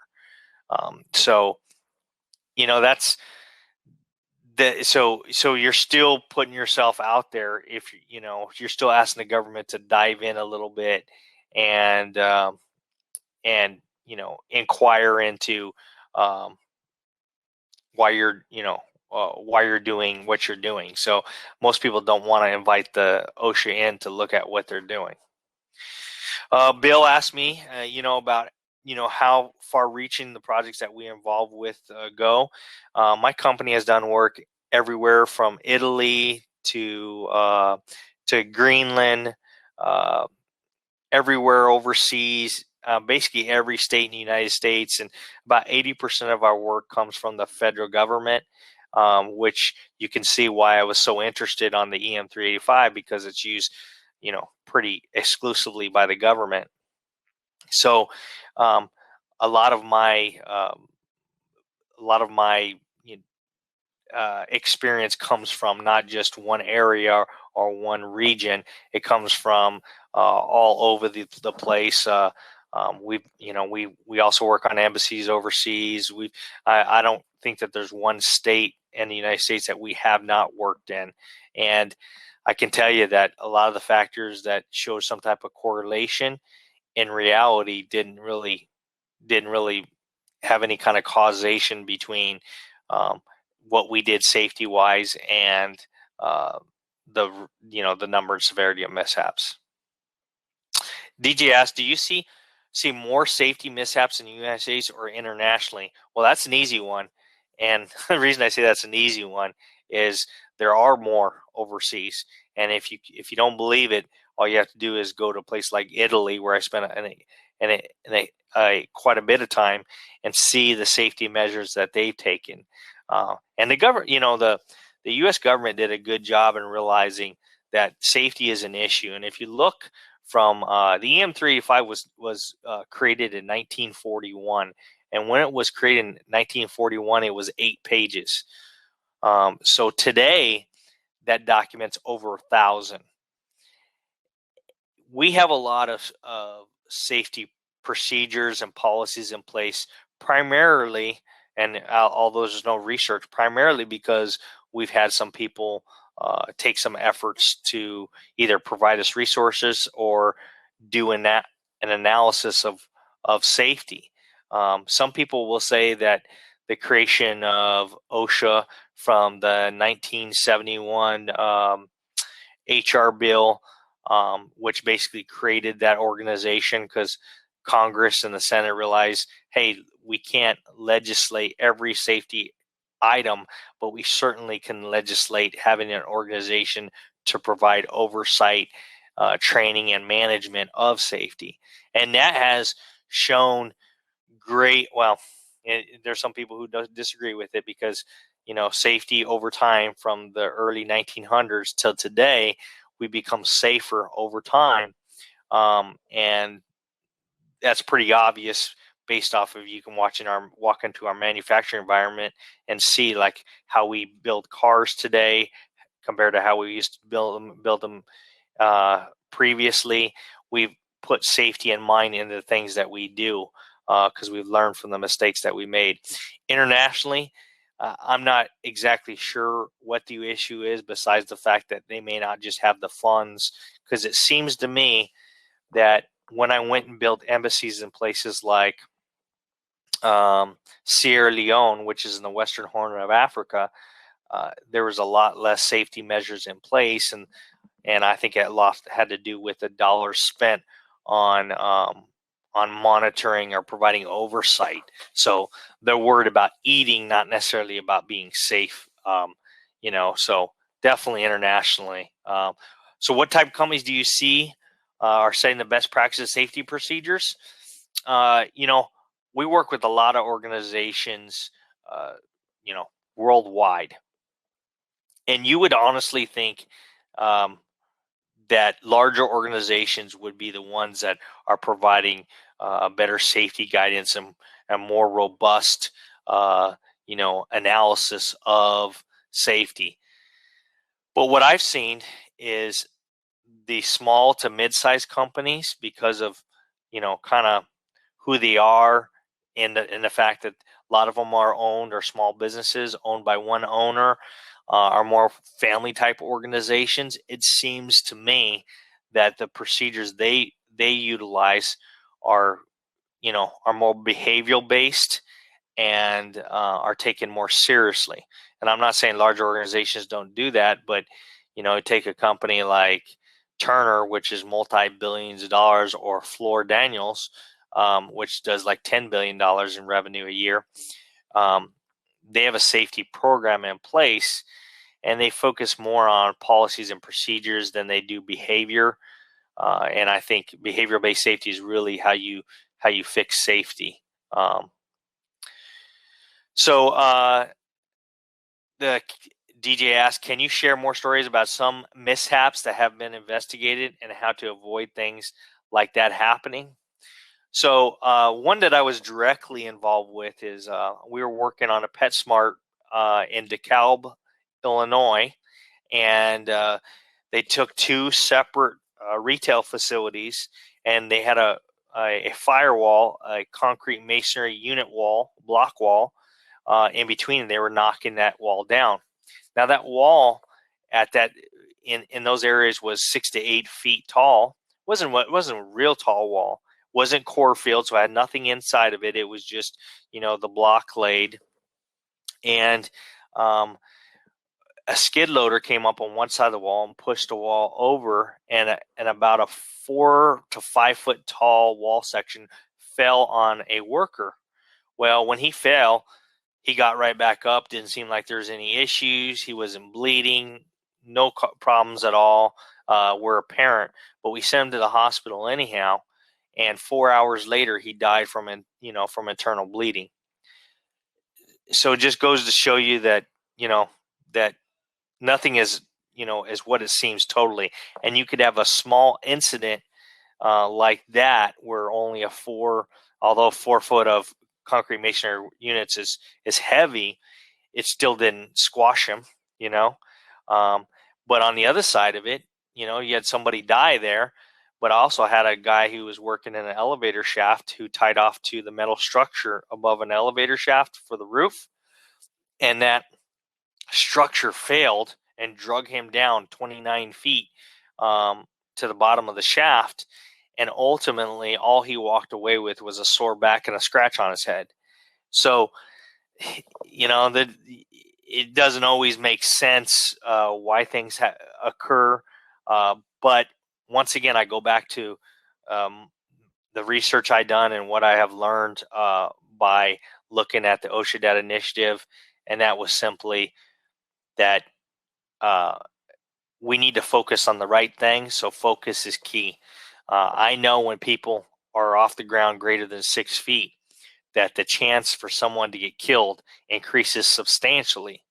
So, that's so you're still putting yourself out there if you're still asking the government to dive in a little bit and inquire into um, why you're doing what you're doing. So most people don't want to invite the OSHA in to look at what they're doing. Bill asked me, about how far-reaching the projects that we involved with go. My company has done work everywhere from Italy to Greenland, uh, everywhere overseas, basically every state in the United States, and about 80% of our work comes from the federal government, which you can see why I was so interested on the EM385, because it's used, pretty exclusively by the government. So, um, a lot of my experience comes from not just one area or one region. It comes from all over the place. We also work on embassies overseas. I don't think that there's one state in the United States that we have not worked in, and I can tell you that a lot of the factors that show some type of correlation in reality didn't really have any kind of causation between um, what we did safety wise and uh, the number and severity of mishaps. DJ asked, do you see more safety mishaps in the United States or internationally? Well, that's an easy one, and the reason I say that's an easy one is there are more overseas. And if you don't believe it, all you have to do is go to a place like Italy, where I spent quite a bit of time, and see the safety measures that they've taken. And the government, the U.S. government did a good job in realizing that safety is an issue. And if you look from the EM385 was created in 1941, and when it was created in 1941, it was 8 pages. So today, that documents over 1,000. We have a lot of safety procedures and policies in place, primarily, and although there's no research, primarily because we've had some people take some efforts to either provide us resources or do an analysis of safety. Some people will say that the creation of OSHA from the 1971 HR bill, which basically created that organization because Congress and the Senate realized, hey, we can't legislate every safety item, but we certainly can legislate having an organization to provide oversight, training, and management of safety. And that has shown great, well, there's some people who disagree with it, because safety over time, from the early 1900s till today, we become safer over time, and that's pretty obvious based off of, you can walk into our manufacturing environment and see like how we build cars today compared to how we used to build them previously. We've put safety in mind in the things that we do, because we've learned from the mistakes that we made. Internationally, I'm not exactly sure what the issue is, besides the fact that they may not just have the funds, because it seems to me that when I went and built embassies in places like Sierra Leone, which is in the western horn of Africa, there was a lot less safety measures in place, and I think it had to do with the dollars spent on monitoring or providing oversight. So they're worried about eating, not necessarily about being safe. So definitely internationally. So what type of companies do you see are setting the best practices safety procedures? We work with a lot of organizations, worldwide, and you would honestly think that larger organizations would be the ones that are providing better safety guidance and more robust, analysis of safety. But what I've seen is the small to mid-sized companies because of, kind of who they are, and the fact that a lot of them are owned, or small businesses owned by one owner, are more family type organizations. It seems to me that the procedures they utilize are, are more behavioral based, and are taken more seriously. And I'm not saying large organizations don't do that, but take a company like Turner, which is multi-billions of dollars, or Floor Daniels, which does like $10 billion in revenue a year. They have a safety program in place, and they focus more on policies and procedures than they do behavior. And I think behavior-based safety is really how you fix safety. So the DJ asked, can you share more stories about some mishaps that have been investigated and how to avoid things like that happening? So one that I was directly involved with is we were working on a PetSmart in DeKalb, Illinois, and they took two separate retail facilities, and they had a firewall, a concrete masonry unit wall, block wall, in between. They were knocking that wall down. Now that wall at that in those areas was 6 to 8 feet tall. Wasn't a real tall wall. Wasn't core field, so I had nothing inside of it. It was just the block laid, and a skid loader came up on one side of the wall and pushed the wall over, and about a 4 to 5 foot tall wall section fell on a worker. Well, when he fell, he got right back up. Didn't seem like there was any issues. He wasn't bleeding. No problems at all were apparent. But we sent him to the hospital anyhow, and 4 hours later, he died from internal bleeding. So it just goes to show you that that nothing is is what it seems totally. And you could have a small incident like that where only although 4 foot of concrete masonry units is heavy, it still didn't squash him, but on the other side of it, you had somebody die there. But I also had a guy who was working in an elevator shaft who tied off to the metal structure above an elevator shaft for the roof, and that structure failed and drug him down 29 feet to the bottom of the shaft. And ultimately, all he walked away with was a sore back and a scratch on his head. So, that it doesn't always make sense why things occur. But once again, I go back to the research I done and what I have learned by looking at the OSHA Data Initiative, and that was simply that we need to focus on the right thing. So focus is key. I know when people are off the ground greater than 6 feet, that the chance for someone to get killed increases substantially.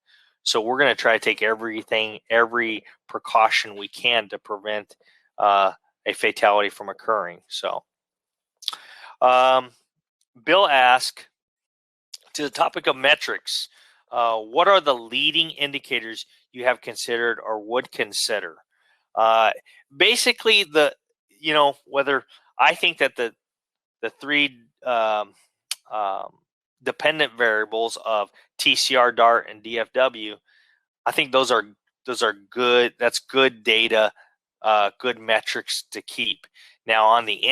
So we're going to try to take every precaution we can to prevent a fatality from occurring. So Bill asked, to the topic of metrics, what are the leading indicators you have considered or would consider? Basically, whether I think that the three dependent variables of TCR, DART, and DFW, I think those are good. That's good data, good metrics to keep. Now, on the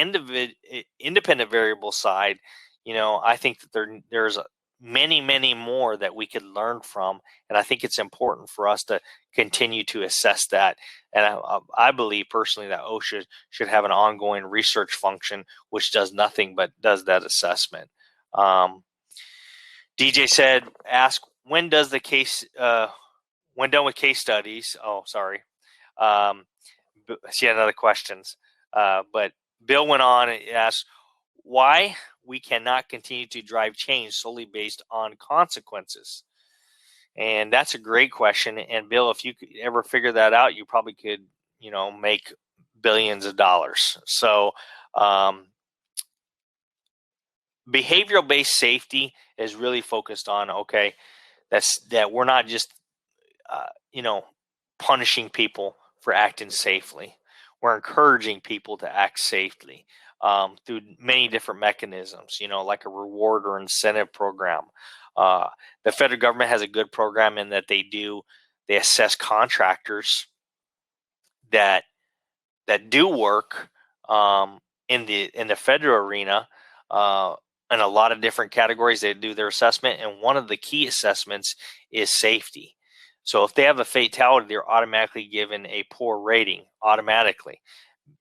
independent variable side, I think that there's many more that we could learn from, and I think it's important for us to continue to assess that. And I believe personally that OSHA should have an ongoing research function which does nothing but does that assessment. DJ ask, when done with case studies? Oh, sorry. She had other questions, but Bill went on and asked why we cannot continue to drive change solely based on consequences. And that's a great question. And Bill, if you could ever figure that out, you probably could, make billions of dollars. So behavioral-based safety is really focused on, that we're not just, punishing people for acting safely. we're encouraging people to act safely through many different mechanisms, like a reward or incentive program. Uh, the federal government has a good program in that they assess contractors that do work in the federal arena in a lot of different categories. They do their assessment, and one of the key assessments is safety. So if they have a fatality, they're automatically given a poor rating automatically.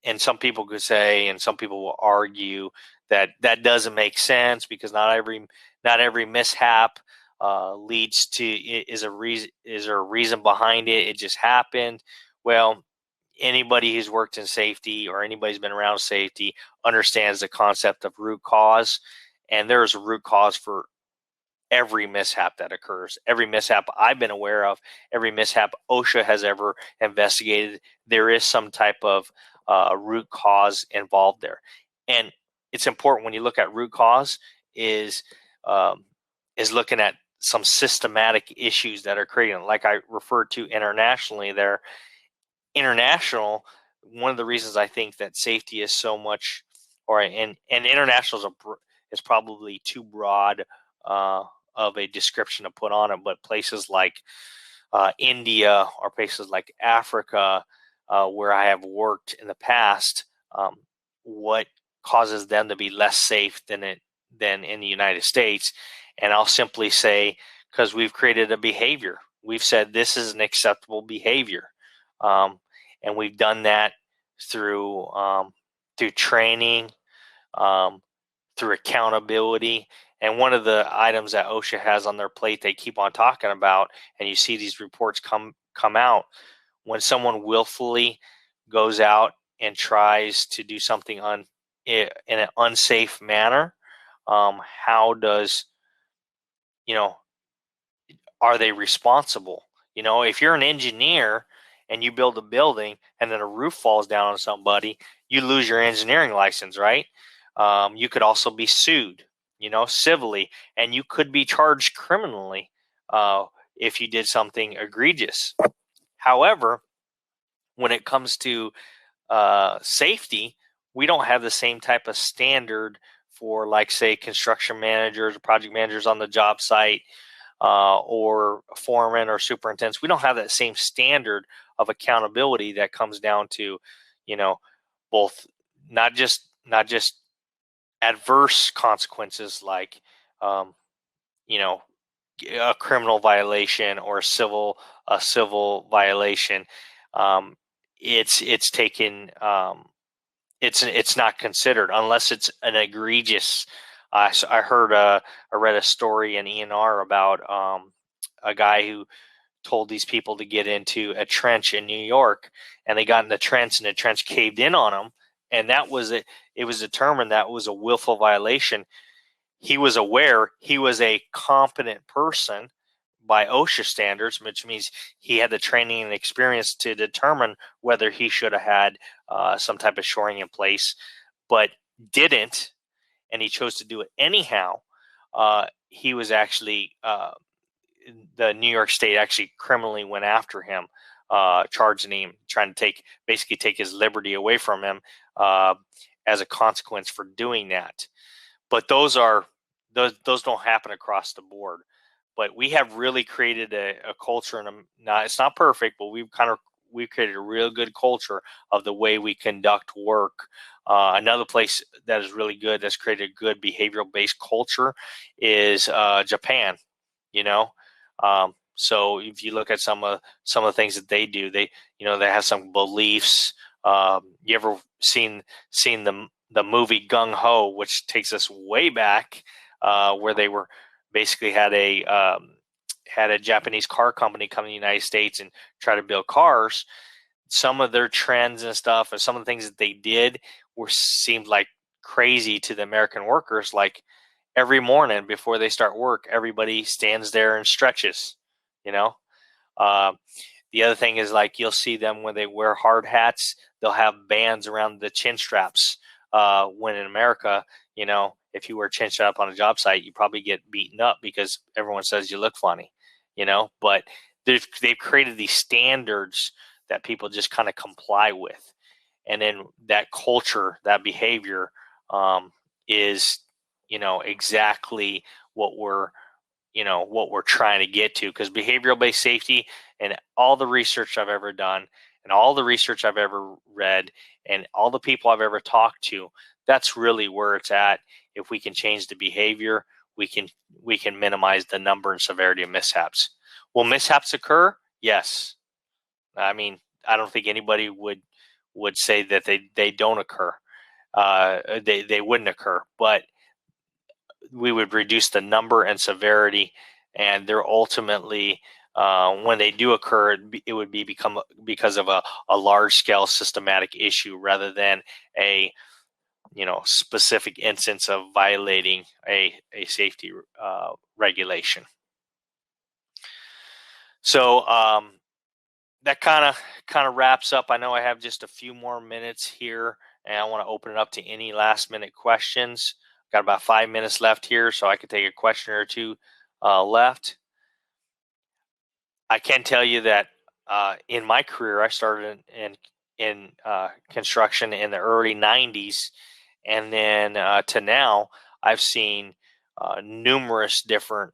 And some people could say, and some people will argue that that doesn't make sense because not every mishap leads to is there a reason behind it? It just happened. Well, anybody who's worked in safety or anybody's been around safety understands the concept of root cause, and there's a root cause for every mishap that occurs. Every mishap I've been aware of, every mishap OSHA has ever investigated, there is some type of root cause involved there. And it's important when you look at root cause um, is looking at some systematic issues that are creating, like I referred to internationally there. International, one of the reasons I think that safety is so much, and international is probably too broad of a description to put on it, but places like India or places like Africa, where I have worked in the past, what causes them to be less safe than in the United States? And I'll simply say, because we've created a behavior. We've said this is an acceptable behavior. And we've done that through training, through accountability. And one of the items that OSHA has on their plate, they keep on talking about, and you see these reports come out, when someone willfully goes out and tries to do something in an unsafe manner, how does, are they responsible? If you're an engineer and you build a building and then a roof falls down on somebody, you lose your engineering license, right? You could also be sued, civilly, and you could be charged criminally if you did something egregious. However, when it comes to safety, we don't have the same type of standard for, like, say, construction managers or project managers on the job site, or foreman or superintendents. We don't have that same standard of accountability that comes down to, both not just adverse consequences like, a criminal violation or a civil violation. It's taken. It's not considered unless it's an egregious. I heard I read a story in E&R about a guy who told these people to get into a trench in New York, and they got in the trench, and the trench caved in on them, and that was it. It was determined that was a willful violation. He was aware, he was a competent person by OSHA standards, which means he had the training and experience to determine whether he should have had some type of shoring in place, but didn't, and he chose to do it anyhow. He was actually, the New York State actually criminally went after him, charging him, trying to basically take his liberty away from him as a consequence for doing that. But those don't happen across the board. But we have really created a culture, and it's not perfect, but we've created a real good culture of the way we conduct work. Another place that is really good, that's created a good behavioral based culture, is Japan. So if you look at some of the things that they do, they have some beliefs. You ever seen the movie Gung Ho, which takes us way back, where they were basically had a Japanese car company come to the United States and try to build cars. Some of their trends and stuff, and some of the things that they did seemed like crazy to the American workers. Like, every morning before they start work, everybody stands there and stretches. The other thing is, like, you'll see them when they wear hard hats, they'll have bands around the chin straps. When in America, if you wear a chin strap on a job site, you probably get beaten up because everyone says you look funny, but they've created these standards that people just kind of comply with. and then that culture, that behavior is, exactly what we're trying to get to. Because behavioral-based safety, and all the research I've ever done, and all the research I've ever read, and all the people I've ever talked to, that's really where it's at. If we can change the behavior, we can minimize the number and severity of mishaps. Will mishaps occur? Yes. I mean, I don't think anybody would say that they don't occur. They wouldn't occur, but we would reduce the number and severity, and they're ultimately, when they do occur, it would be because of a large scale systematic issue rather than a specific instance of violating a safety regulation. So that kind of wraps up. I know I have just a few more minutes here, and I want to open it up to any last minute questions. Got about 5 minutes left here, so I could take a question or two left. I can tell you that in my career, I started in construction in the early 90s, and then to now, I've seen numerous different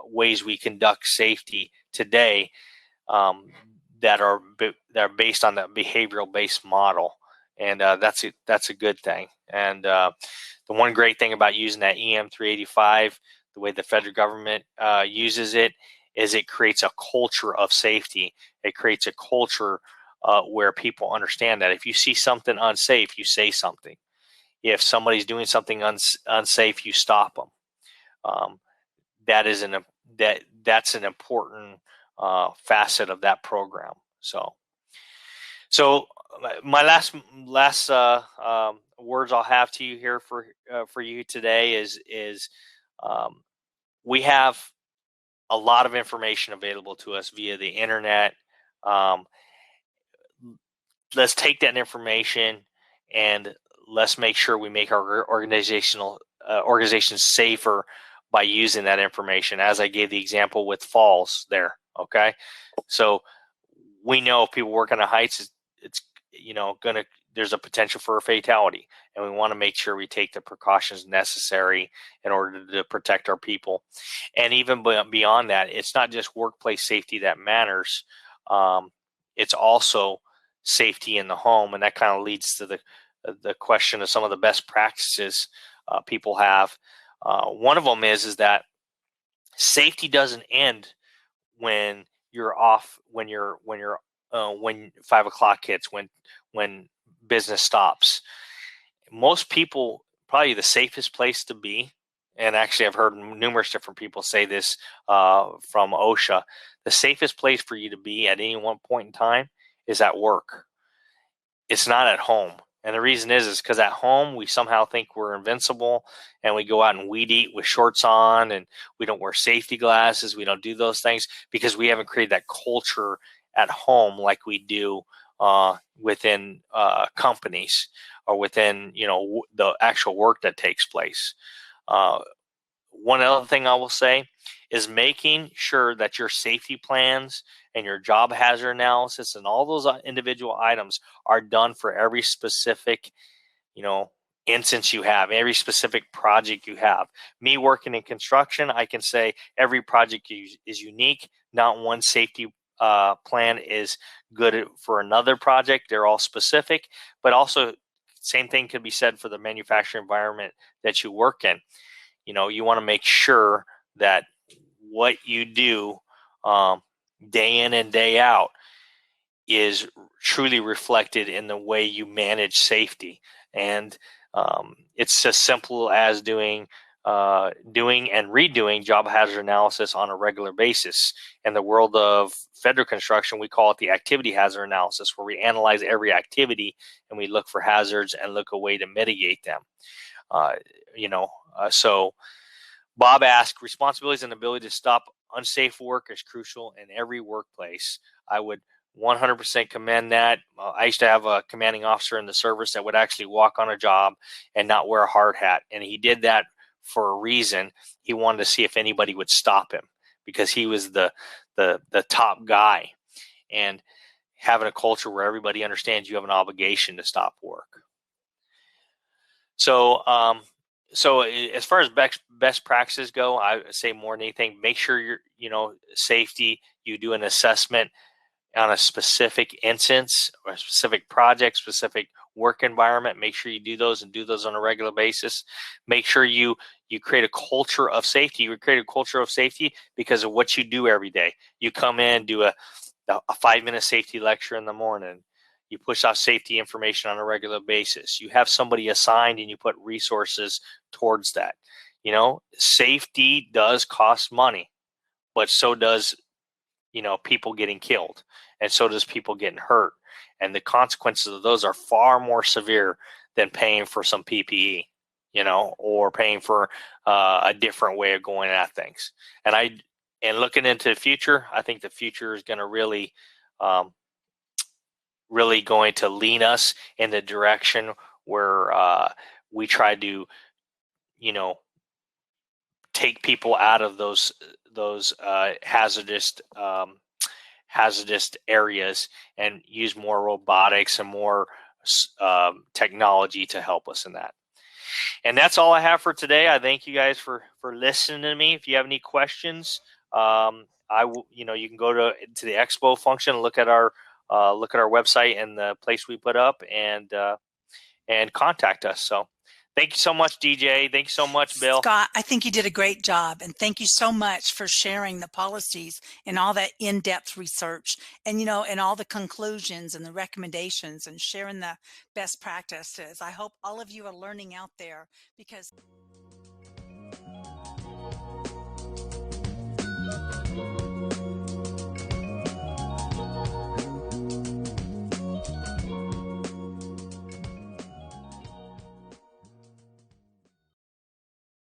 ways we conduct safety today that are based on the behavioral based model, and that's a good thing. And the one great thing about using that EM 385, the way the federal government uses it, is it creates a culture of safety. It creates a culture where people understand that if you see something unsafe, you say something. If somebody's doing something unsafe, you stop them. That's an important facet of that program. So my last words I'll have to you here for you today is we have a lot of information available to us via the internet. Let's take that information and let's make sure we make our organizations safer by using that information, as I gave the example with falls there. Okay, so we know if people work on the heights, it's there's a potential for a fatality, and we want to make sure we take the precautions necessary in order to protect our people. And even beyond that, it's not just workplace safety that matters. It's also safety in the home, and that kind of leads to the question of some of the best practices people have. One of them is that safety doesn't end when you're off, when 5 o'clock hits, when business stops. Most people, probably the safest place to be, and actually I've heard numerous different people say this from OSHA, the safest place for you to be at any one point in time is at work. It's not at home. And the reason is because at home we somehow think we're invincible, and we go out and weed eat with shorts on, and we don't wear safety glasses. We don't do those things because we haven't created that culture at home like we do within companies or within the actual work that takes place. One other thing I will say is making sure that your safety plans and your job hazard analysis and all those individual items are done for every specific, instance you have, every specific project you have. Me working in construction, I can say every project is unique. Not one safety plan is good for another project. They're all specific, but also same thing could be said for the manufacturing environment that you work in. You want to make sure that what you do day in and day out is truly reflected in the way you manage safety. And it's as simple as doing and redoing job hazard analysis on a regular basis. In the world of federal construction, we call it the activity hazard analysis, where we analyze every activity and we look for hazards and look a way to mitigate them. So Bob asked, responsibilities and ability to stop unsafe work is crucial in every workplace. I would 100% commend that. I used to have a commanding officer in the service that would actually walk on a job and not wear a hard hat. And he did that for a reason. He wanted to see if anybody would stop him because he was the top guy. And having a culture where everybody understands you have an obligation to stop work. So, as far as best practices go, I say more than anything, make sure you're, safety. You do an assessment on a specific instance or a specific project, specific work environment. Make sure you do those and do those on a regular basis. Make sure you create a culture of safety. You create a culture of safety because of what you do every day. You come in, do a 5-minute safety lecture in the morning. You push out safety information on a regular basis. You have somebody assigned and you put resources towards that. Safety does cost money, but so does, people getting killed, and so does people getting hurt. And the consequences of those are far more severe than paying for some PPE, or paying for a different way of going at things. And looking into the future, I think the future is going to really going to lean us in the direction where we try to, take people out of those hazardous areas and use more robotics and more technology to help us in that. And that's all I have for today. I thank you guys for listening to me. If you have any questions, I will. You can go to the expo function, look at our website and the place we put up, and contact us. So thank you so much, DJ. Thank you so much, Bill. Scott, I think you did a great job, and thank you so much for sharing the policies and all that in-depth research, and and all the conclusions and the recommendations, and sharing the best practices. I hope all of you are learning out there, because